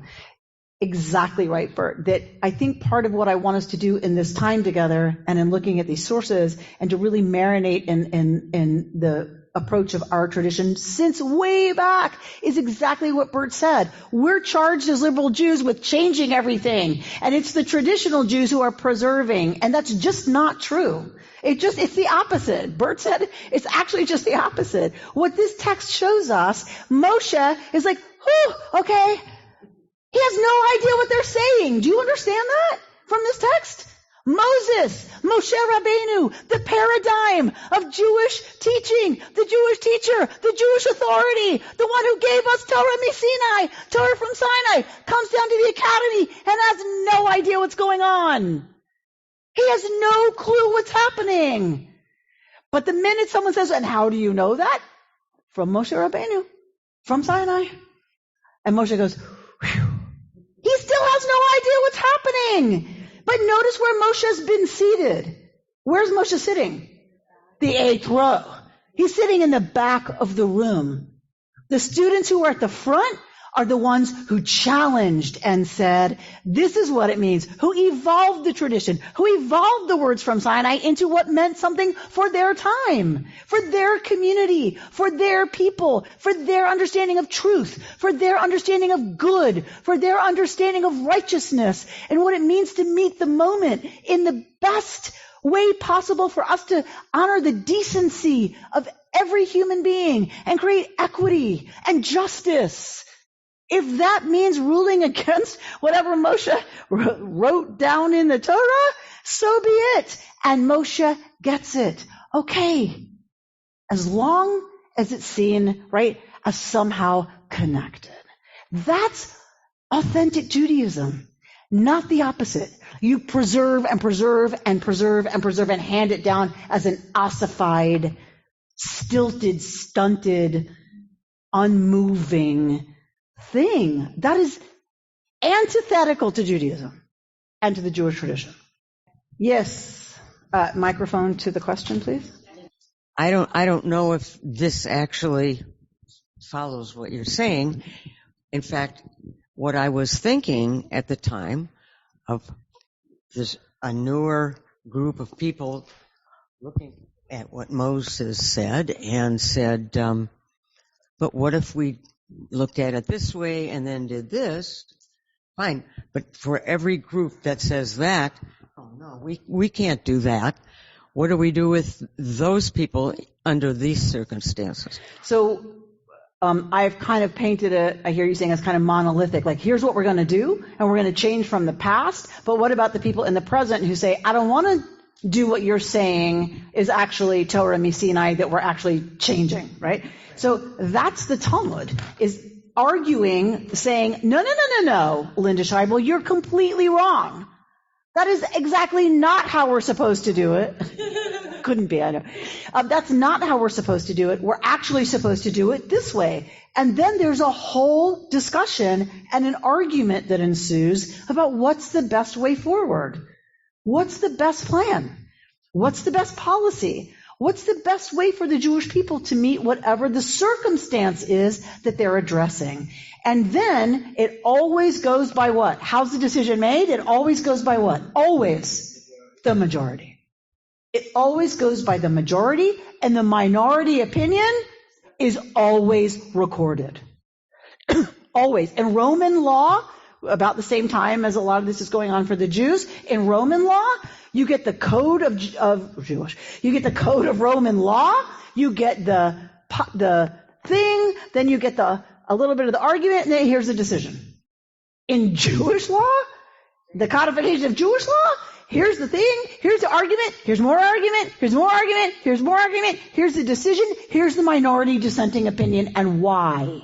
Exactly right, Bert. That I think part of what I want us to do in this time together and in looking at these sources and to really marinate in the approach of our tradition since way back is exactly what Bert said. We're charged as liberal Jews with changing everything, and it's the traditional Jews who are preserving, and that's just not true. It's the opposite. Bert said it's actually just the opposite. What this text shows us, Moshe is like, whew, okay. He has no idea what they're saying. Do you understand that from this text? Moses, Moshe Rabbeinu, the paradigm of Jewish teaching, the Jewish teacher, the Jewish authority, the one who gave us Torah Sinai, Torah from Sinai, comes down to the academy and has no idea what's going on. He has no clue what's happening. But the minute someone says, and how do you know that? From Moshe Rabbeinu, from Sinai. And Moshe goes, whew. He still has no idea what's happening. But notice where Moshe's been seated. Where's Moshe sitting? The 8th row. He's sitting in the back of the room. The students who are at the front are the ones who challenged and said, this is what it means, who evolved the tradition, who evolved the words from Sinai into what meant something for their time, for their community, for their people, for their understanding of truth, for their understanding of good, for their understanding of righteousness, and what it means to meet the moment in the best way possible for us to honor the decency of every human being and create equity and justice. If that means ruling against whatever Moshe wrote down in the Torah, so be it. And Moshe gets it. Okay. As long as it's seen, right, as somehow connected. That's authentic Judaism, not the opposite. You preserve and preserve and preserve and preserve and hand it down as an ossified, stilted, stunted, unmoving thing. That is antithetical to Judaism and to the Jewish tradition. Yes. Microphone to the question, please. I don't know if this actually follows what you're saying. In fact, what I was thinking at the time of this, a newer group of people looking at what Moses said and said, but what if we looked at it this way and then did this? Fine. But for every group that says that, oh no, we can't do that. What do we do with those people under these circumstances? So I've kind of painted it, I hear you saying, as kind of monolithic. Like, here's what we're going to do, and we're going to change from the past. But what about the people in the present who say, I don't want to do what you're saying is actually Torah Sinai, that we're actually changing, right? So that's the Talmud, is arguing, saying, no, Linda Scheibel, you're completely wrong. That is exactly not how we're supposed to do it. Couldn't be, I know. That's not how we're supposed to do it. We're actually supposed to do it this way. And then there's a whole discussion and an argument that ensues about what's the best way forward. What's the best plan? What's the best policy? What's the best way for the Jewish people to meet whatever the circumstance is that they're addressing? And then it always goes by what? How's the decision made? It always goes by what? Always the majority. It always goes by the majority, and the minority opinion is always recorded. Always. In Roman law, about the same time as a lot of this is going on for the Jews, in Roman law, you get the code of Jewish. You get the code of Roman law. You get the thing. Then you get a little bit of the argument, and then here's the decision. In Jewish law, the codification of Jewish law, here's the thing. Here's the argument. Here's more argument. Here's more argument. Here's more argument. Here's the decision. Here's the minority dissenting opinion and why.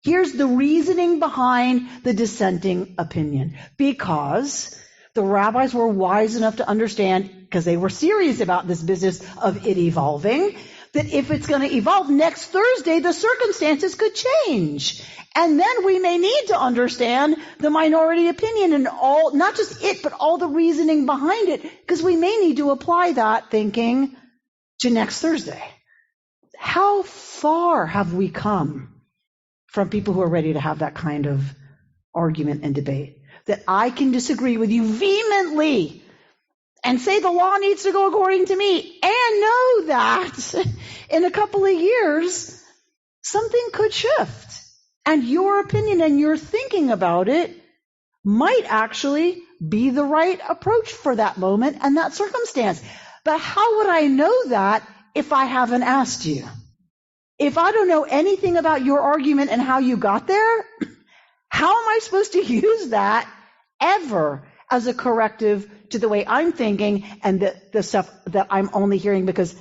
Here's the reasoning behind the dissenting opinion. Because the rabbis were wise enough to understand, because they were serious about this business of it evolving, that if it's going to evolve next Thursday, the circumstances could change. And then we may need to understand the minority opinion and all, not just it, but all the reasoning behind it, because we may need to apply that thinking to next Thursday. How far have we come from people who are ready to have that kind of argument and debate? That I can disagree with you vehemently and say the law needs to go according to me, and know that in a couple of years, something could shift. And your opinion and your thinking about it might actually be the right approach for that moment and that circumstance. But how would I know that if I haven't asked you? If I don't know anything about your argument and how you got there, how am I supposed to use that ever as a corrective to the way I'm thinking and the stuff that I'm only hearing because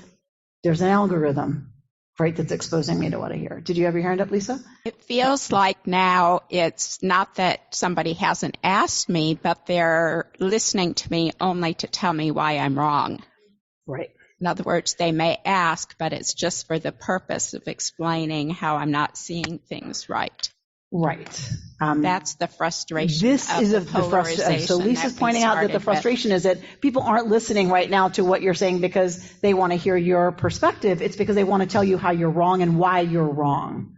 there's an algorithm, right, that's exposing me to what I hear? Did you have your hand up, Lisa? It feels like now it's not that somebody hasn't asked me, but they're listening to me only to tell me why I'm wrong. Right. In other words, they may ask, but it's just for the purpose of explaining how I'm not seeing things right. Right. That's the frustration. This is the frustration. So Lisa's pointing out that the frustration is that people aren't listening right now to what you're saying because they want to hear your perspective. It's because they want to tell you how you're wrong and why you're wrong.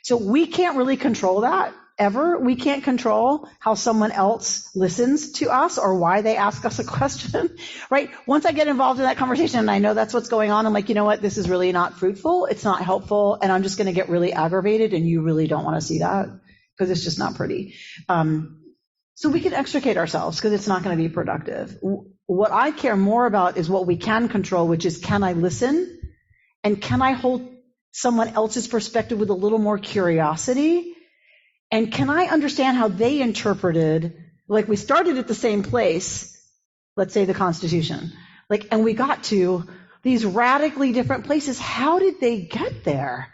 So we can't really control that ever. We can't control how someone else listens to us or why they ask us a question, right? Once I get involved in that conversation and I know that's what's going on, I'm like, you know what? This is really not fruitful. It's not helpful. And I'm just going to get really aggravated. And you really don't want to see that because it's just not pretty. So we can extricate ourselves because it's not going to be productive. What I care more about is what we can control, which is, can I listen? And can I hold someone else's perspective with a little more curiosity? And can I understand how they interpreted, like we started at the same place, let's say the Constitution, and we got to these radically different places. How did they get there?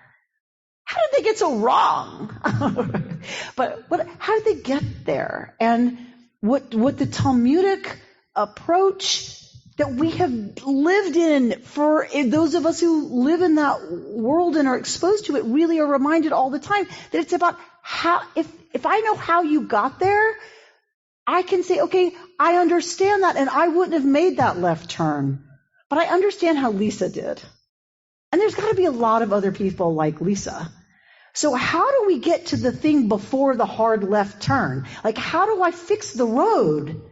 How did they get so wrong? But how did they get there? And what the Talmudic approach that we have lived in for those of us who live in that world and are exposed to it really are reminded all the time that it's about how, if I know how you got there, I can say, okay, I understand that and I wouldn't have made that left turn, but I understand how Lisa did. And there's got to be a lot of other people like Lisa. So how do we get to the thing before the hard left turn? How do I fix the road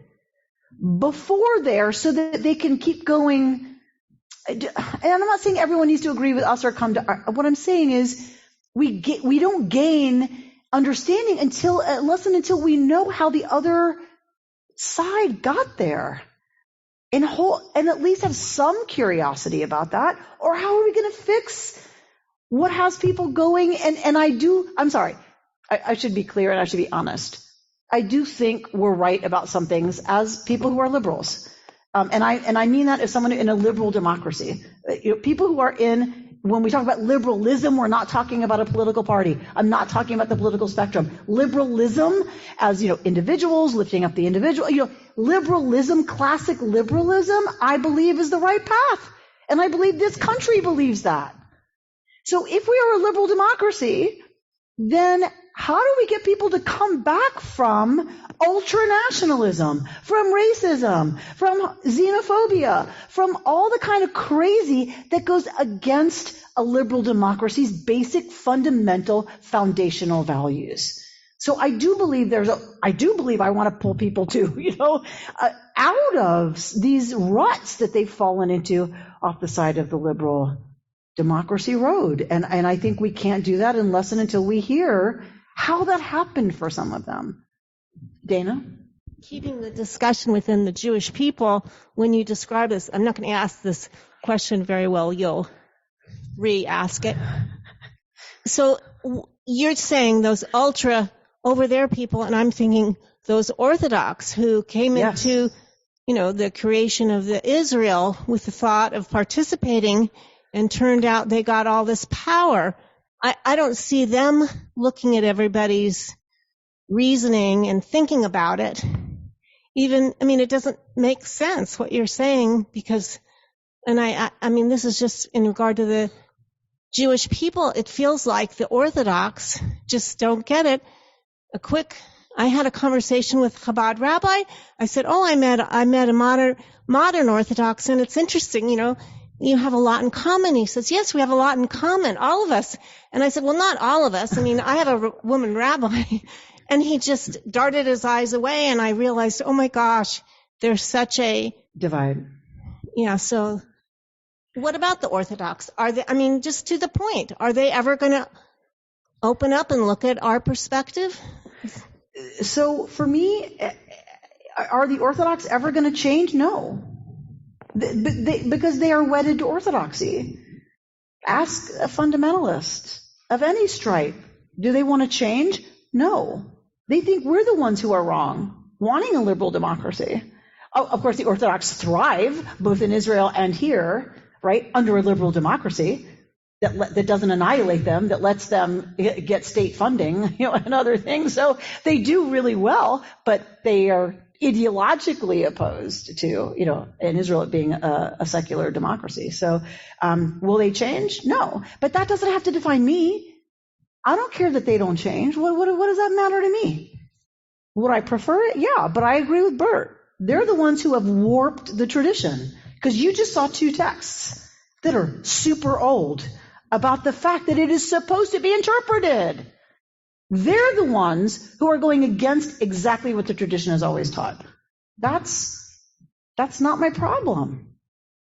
before there so that they can keep going? And I'm not saying everyone needs to agree with us or come to what I'm saying is we don't gain understanding until we know how the other side got there, and at least have some curiosity about that. Or how are we going to fix what has people going? And I'm sorry, I should be clear and I should be honest. I do think we're right about some things as people who are liberals. And I mean that as someone in a liberal democracy. People who are when we talk about liberalism, we're not talking about a political party. I'm not talking about the political spectrum. Liberalism as, individuals, lifting up the individual, liberalism, classic liberalism, I believe is the right path. And I believe this country believes that. So if we are a liberal democracy, then how do we get people to come back from ultranationalism, from racism, from xenophobia, from all the kind of crazy that goes against a liberal democracy's basic, fundamental, foundational values? So I do believe I want to pull people to, out of these ruts that they've fallen into off the side of the liberal democracy road. And I think we can't do that unless and until we hear how that happened for some of them. Dana? Keeping the discussion within the Jewish people, when you describe this, I'm not going to ask this question very well. You'll re-ask it. So you're saying those ultra over there people, and I'm thinking those Orthodox who came into, the creation of the Israel with the thought of participating, and turned out they got all this power. I don't see them looking at everybody's reasoning and thinking about it. It doesn't make sense what you're saying, because, and I mean, this is just in regard to the Jewish people. It feels like the Orthodox just don't get it. I had a conversation with Chabad rabbi. I said, I met a modern Orthodox, and it's interesting, you have a lot in common. He says, yes, we have a lot in common, all of us. And I said, well, not all of us. I have a woman rabbi. And he just darted his eyes away, and I realized, oh my gosh, there's such a divide. Yeah, so what about the Orthodox? Are they, just to the point, are they ever going to open up and look at our perspective? So for me, are the Orthodox ever going to change? No. Because they are wedded to orthodoxy. Ask a fundamentalist of any stripe. Do they want to change? No. They think we're the ones who are wrong, wanting a liberal democracy. Of course, the Orthodox thrive both in Israel and here, right, under a liberal democracy that doesn't annihilate them, that lets them get state funding, and other things. So they do really well, but they are ideologically opposed to, in Israel it being a secular democracy. So will they change? No. But that doesn't have to define me. I don't care that they don't change. What does that matter to me? Would I prefer it? Yeah, but I agree with Bert. They're the ones who have warped the tradition. Because you just saw two texts that are super old about the fact that it is supposed to be interpreted. They're the ones who are going against exactly what the tradition has always taught. That's not my problem.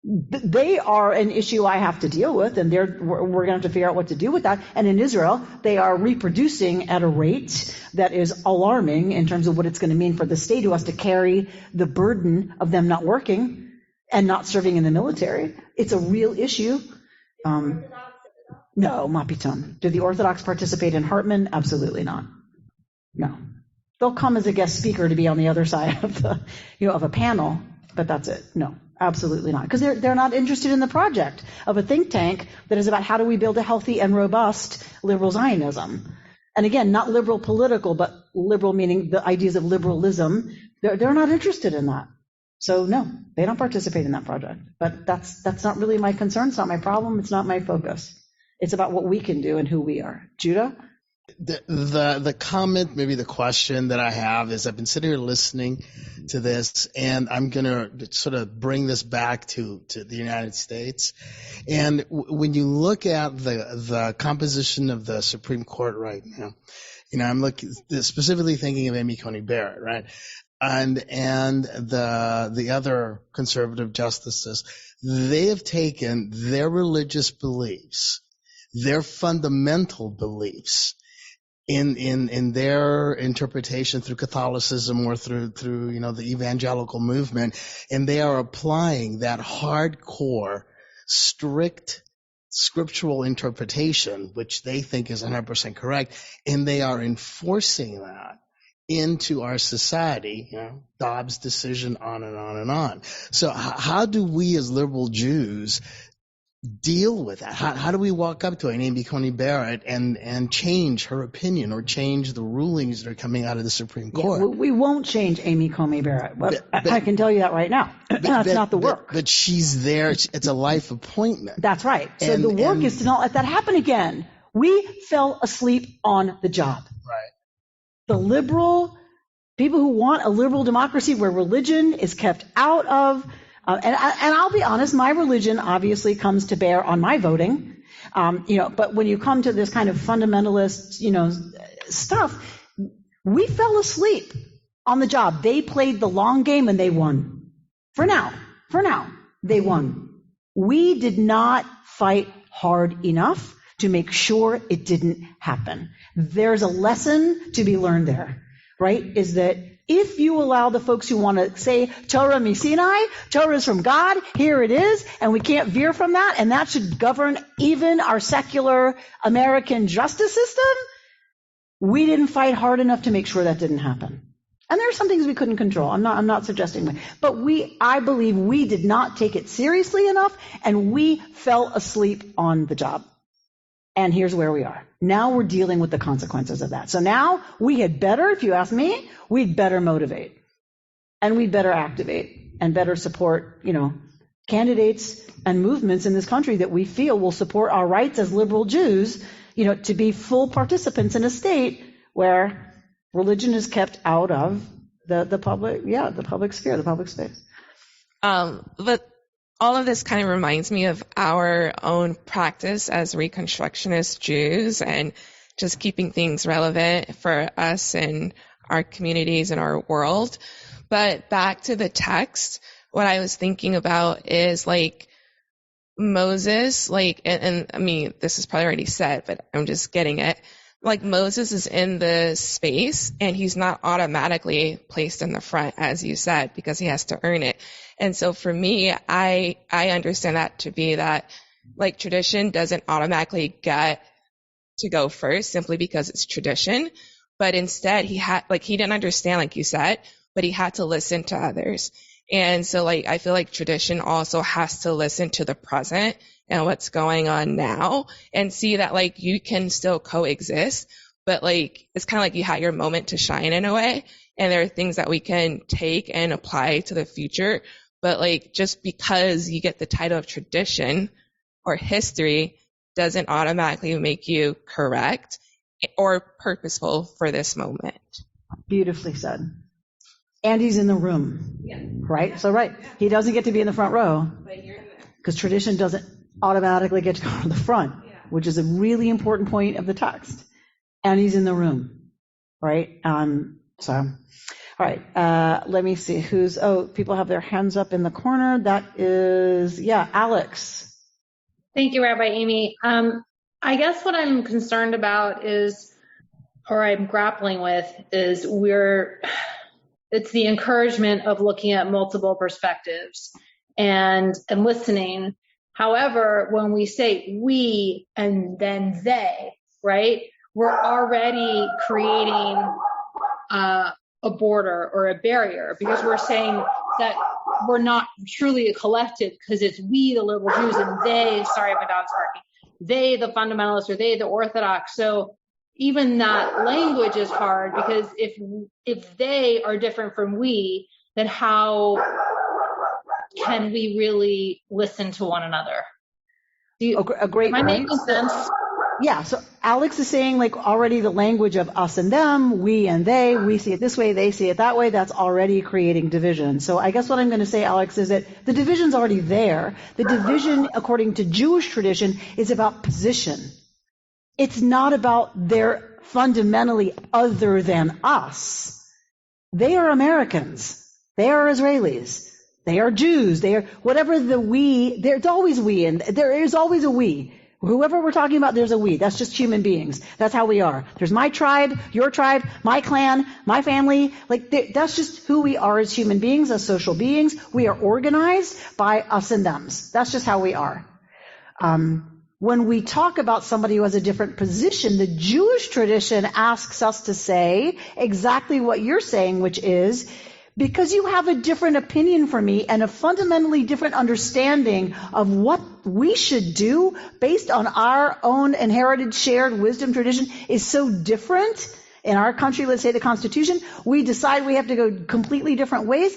They are an issue I have to deal with, and we're going to have to figure out what to do with that. And in Israel, they are reproducing at a rate that is alarming in terms of what it's going to mean for the state, who has to carry the burden of them not working and not serving in the military. It's a real issue. No, ma pitam. Do the Orthodox participate in Hartman? Absolutely not. No. They'll come as a guest speaker to be on the other side of of a panel, but that's it. No, absolutely not. Because they're not interested in the project of a think tank that is about how do we build a healthy and robust liberal Zionism. And again, not liberal political, but liberal meaning the ideas of liberalism. They're not interested in that. So no, they don't participate in that project. But that's not really my concern. It's not my problem. It's not my focus. It's about what we can do and who we are. Judah? The comment, maybe the question that I have is, I've been sitting here listening to this, and I'm going to sort of bring this back to the United States. And when you look at the composition of the Supreme Court right now, I'm specifically thinking of Amy Coney Barrett, right? And the other conservative justices, they have taken their religious beliefs, their fundamental beliefs, in their interpretation through Catholicism or through the evangelical movement, and they are applying that hardcore, strict scriptural interpretation, which they think is 100% correct, and they are enforcing that into our society, Dobbs' decision, on and on and on. So how do we as liberal Jews deal with that? How do we walk up to Amy Coney Barrett and change her opinion or change the rulings that are coming out of the Supreme Court? Yeah, we won't change Amy Coney Barrett. But I can tell you that right now. That's not the work. But she's there. It's a life appointment. That's right. So the work is to not let that happen again. We fell asleep on the job. Right. The liberal people who want a liberal democracy where religion is kept out of, and I'll be honest, my religion obviously comes to bear on my voting, but when you come to this kind of fundamentalist, stuff, we fell asleep on the job. They played the long game and they won. For now, they won. We did not fight hard enough to make sure it didn't happen. There's a lesson to be learned there, right? Is that if you allow the folks who want to say, Torah Misinai, Torah is from God, here it is, and we can't veer from that, and that should govern even our secular American justice system, we didn't fight hard enough to make sure that didn't happen. And there are some things we couldn't control. I'm not suggesting that. But I believe we did not take it seriously enough, and we fell asleep on the job. And here's where we are. Now we're dealing with the consequences of that. So now we had better, if you ask me, we'd better motivate. And we'd better activate and better support, candidates and movements in this country that we feel will support our rights as liberal Jews, to be full participants in a state where religion is kept out of the public sphere, the public space. But all of this kind of reminds me of our own practice as Reconstructionist Jews and just keeping things relevant for us and our communities and our world. But back to the text, what I was thinking about is Moses, and I mean, this is probably already said, but I'm just getting it. Moses is in the space and he's not automatically placed in the front, as you said, because he has to earn it. And so for me, I understand that to be that tradition doesn't automatically get to go first simply because it's tradition. But instead he didn't understand, like you said, but he had to listen to others. And so I feel like tradition also has to listen to the present and what's going on now and see that you can still coexist, but it's kind of you had your moment to shine in a way. And there are things that we can take and apply to the future. But just because you get the title of tradition or history doesn't automatically make you correct or purposeful for this moment. Beautifully said. And he's in the room, right? So, right. He doesn't get to be in the front row because tradition doesn't automatically get to go to the front, which is a really important point of the text. And he's in the room, right? All right. Let me see people have their hands up in the corner. That is, Alex. Thank you, Rabbi Amy. I guess what I'm concerned about I'm grappling with is it's the encouragement of looking at multiple perspectives and listening. However, when we say we and then they, right, we're already creating a border or a barrier because we're saying that we're not truly a collective because it's we, the liberal Jews, and they, sorry, my dog's barking, they, the fundamentalists, or they, the Orthodox. So even that language is hard because if they are different from we, then how can we really listen to one another? A great point. Am I making sense? Yeah, so Alex is saying already the language of us and them, we and they, we see it this way, they see it that way, that's already creating division. So I guess what I'm going to say, Alex, is that the division's already there. The division, according to Jewish tradition, is about position. It's not about they're fundamentally other than us. They are Americans. They are Israelis. They are Jews. They are whatever the we, there's always we, and there is always a we. Whoever we're talking about, there's a we. That's just human beings. That's how we are. There's my tribe, your tribe, my clan, my family. That's just who we are as human beings, as social beings. We are organized by us and thems. That's just how we are. When we talk about somebody who has a different position, the Jewish tradition asks us to say exactly what you're saying, which is, because you have a different opinion from me and a fundamentally different understanding of what we should do based on our own inherited shared wisdom tradition is so different. In our country, let's say the Constitution, we decide we have to go completely different ways.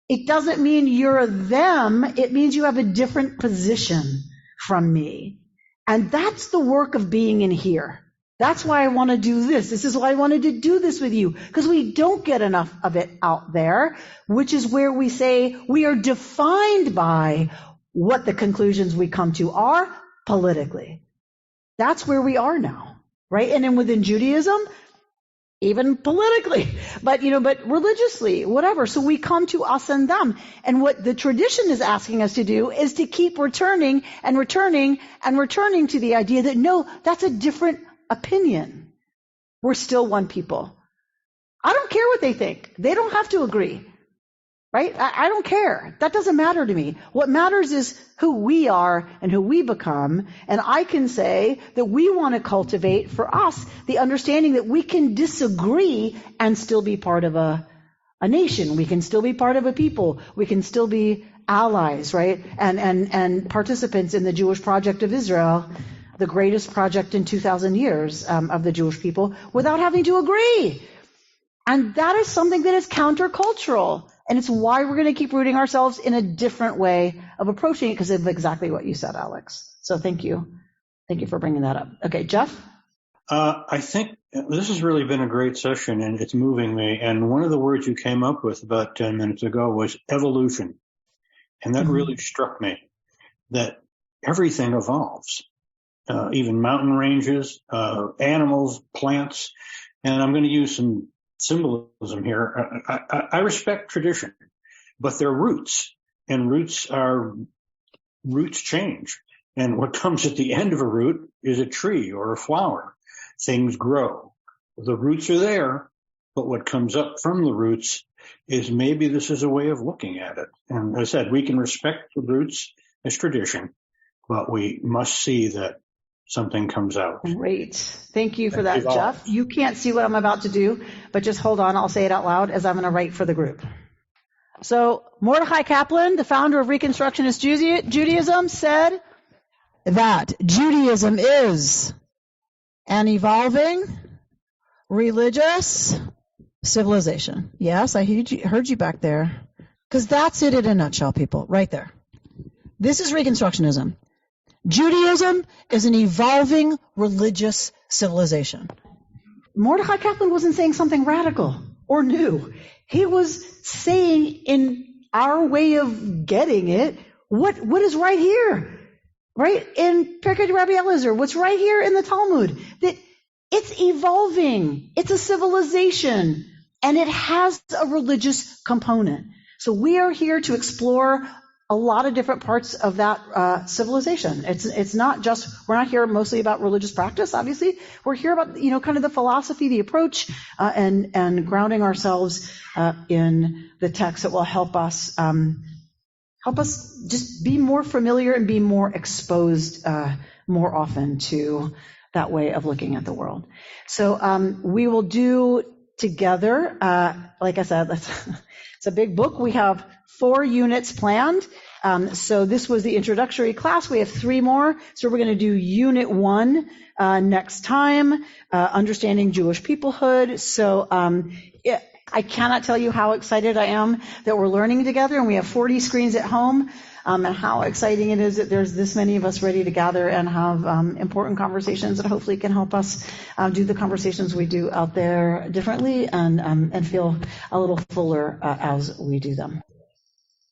It doesn't mean you're them. It means you have a different position from me. And that's the work of being in here. That's why I want to do this. This is why I wanted to do this with you, because we don't get enough of it out there, which is where we say we are defined by what the conclusions we come to are politically. That's where we are now, right? And then within Judaism, even politically, but religiously, whatever. So we come to us and them. And what the tradition is asking us to do is to keep returning and returning and returning to the idea that no, that's a different opinion. We're still one people. I don't care what they think. They don't have to agree, right? I don't care. That doesn't matter to me. What matters is who we are and who we become. And I can say that we want to cultivate for us the understanding that we can disagree and still be part of a nation. We can still be part of a people. We can still be allies, right? And participants in the Jewish project of Israel, the greatest project in 2,000 years of the Jewish people, without having to agree. And that is something that is countercultural. And it's why we're going to keep rooting ourselves in a different way of approaching it, because of exactly what you said, Alex. So thank you. Thank you for bringing that up. Okay, Jeff? I think this has really been a great session, and it's moving me. And one of the words you came up with about 10 minutes ago was evolution. And that really struck me, that everything evolves. Even mountain ranges, animals, plants. And I'm going to use some symbolism here. I respect tradition, but they're roots, and roots change. And what comes at the end of a root is a tree or a flower. Things grow. The roots are there, but what comes up from the roots is maybe this is a way of looking at it. And as I said, we can respect the roots as tradition, but we must see that something comes out. Great. Thank you for that, Jeff. You can't see what I'm about to do, but just hold on. I'll say it out loud as I'm going to write for the group. So Mordechai Kaplan, the founder of Reconstructionist Judaism, said that Judaism is an evolving religious civilization. Yes, I heard you back there. Because that's it in a nutshell, people, right there. This is Reconstructionism. Judaism is an evolving religious civilization. Mordechai Kaplan wasn't saying something radical or new. He was saying, in our way of getting it, what is right here, right? In Pirkei Rabbi Eliezer, what's right here in the Talmud, that it's evolving. It's a civilization, and it has a religious component. So we are here to explore a lot of different parts of that civilization. It's not just, we're not here mostly about religious practice, obviously. We're here about, kind of the philosophy, the approach, and grounding ourselves in the text that will help us just be more familiar and be more exposed more often to that way of looking at the world. So we will do together, like I said, it's a big book. We have 4 units planned. So this was the introductory class. We have 3 more. So we're going to do Unit 1 next time, Understanding Jewish Peoplehood. So I cannot tell you how excited I am that we're learning together, and we have 40 screens at home, and how exciting it is that there's this many of us ready to gather and have important conversations that hopefully can help us do the conversations we do out there differently and feel a little fuller as we do them.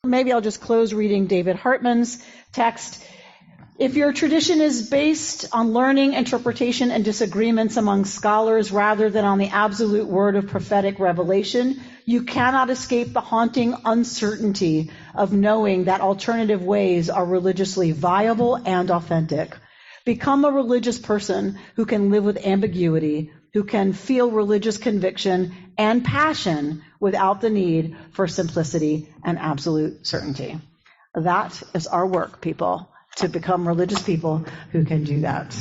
Maybe I'll just close reading David Hartman's text. If your tradition is based on learning, interpretation, and disagreements among scholars rather than on the absolute word of prophetic revelation, you cannot escape the haunting uncertainty of knowing that alternative ways are religiously viable and authentic. Become a religious person who can live with ambiguity, who can feel religious conviction and passion without the need for simplicity and absolute certainty. That is our work, people, to become religious people who can do that.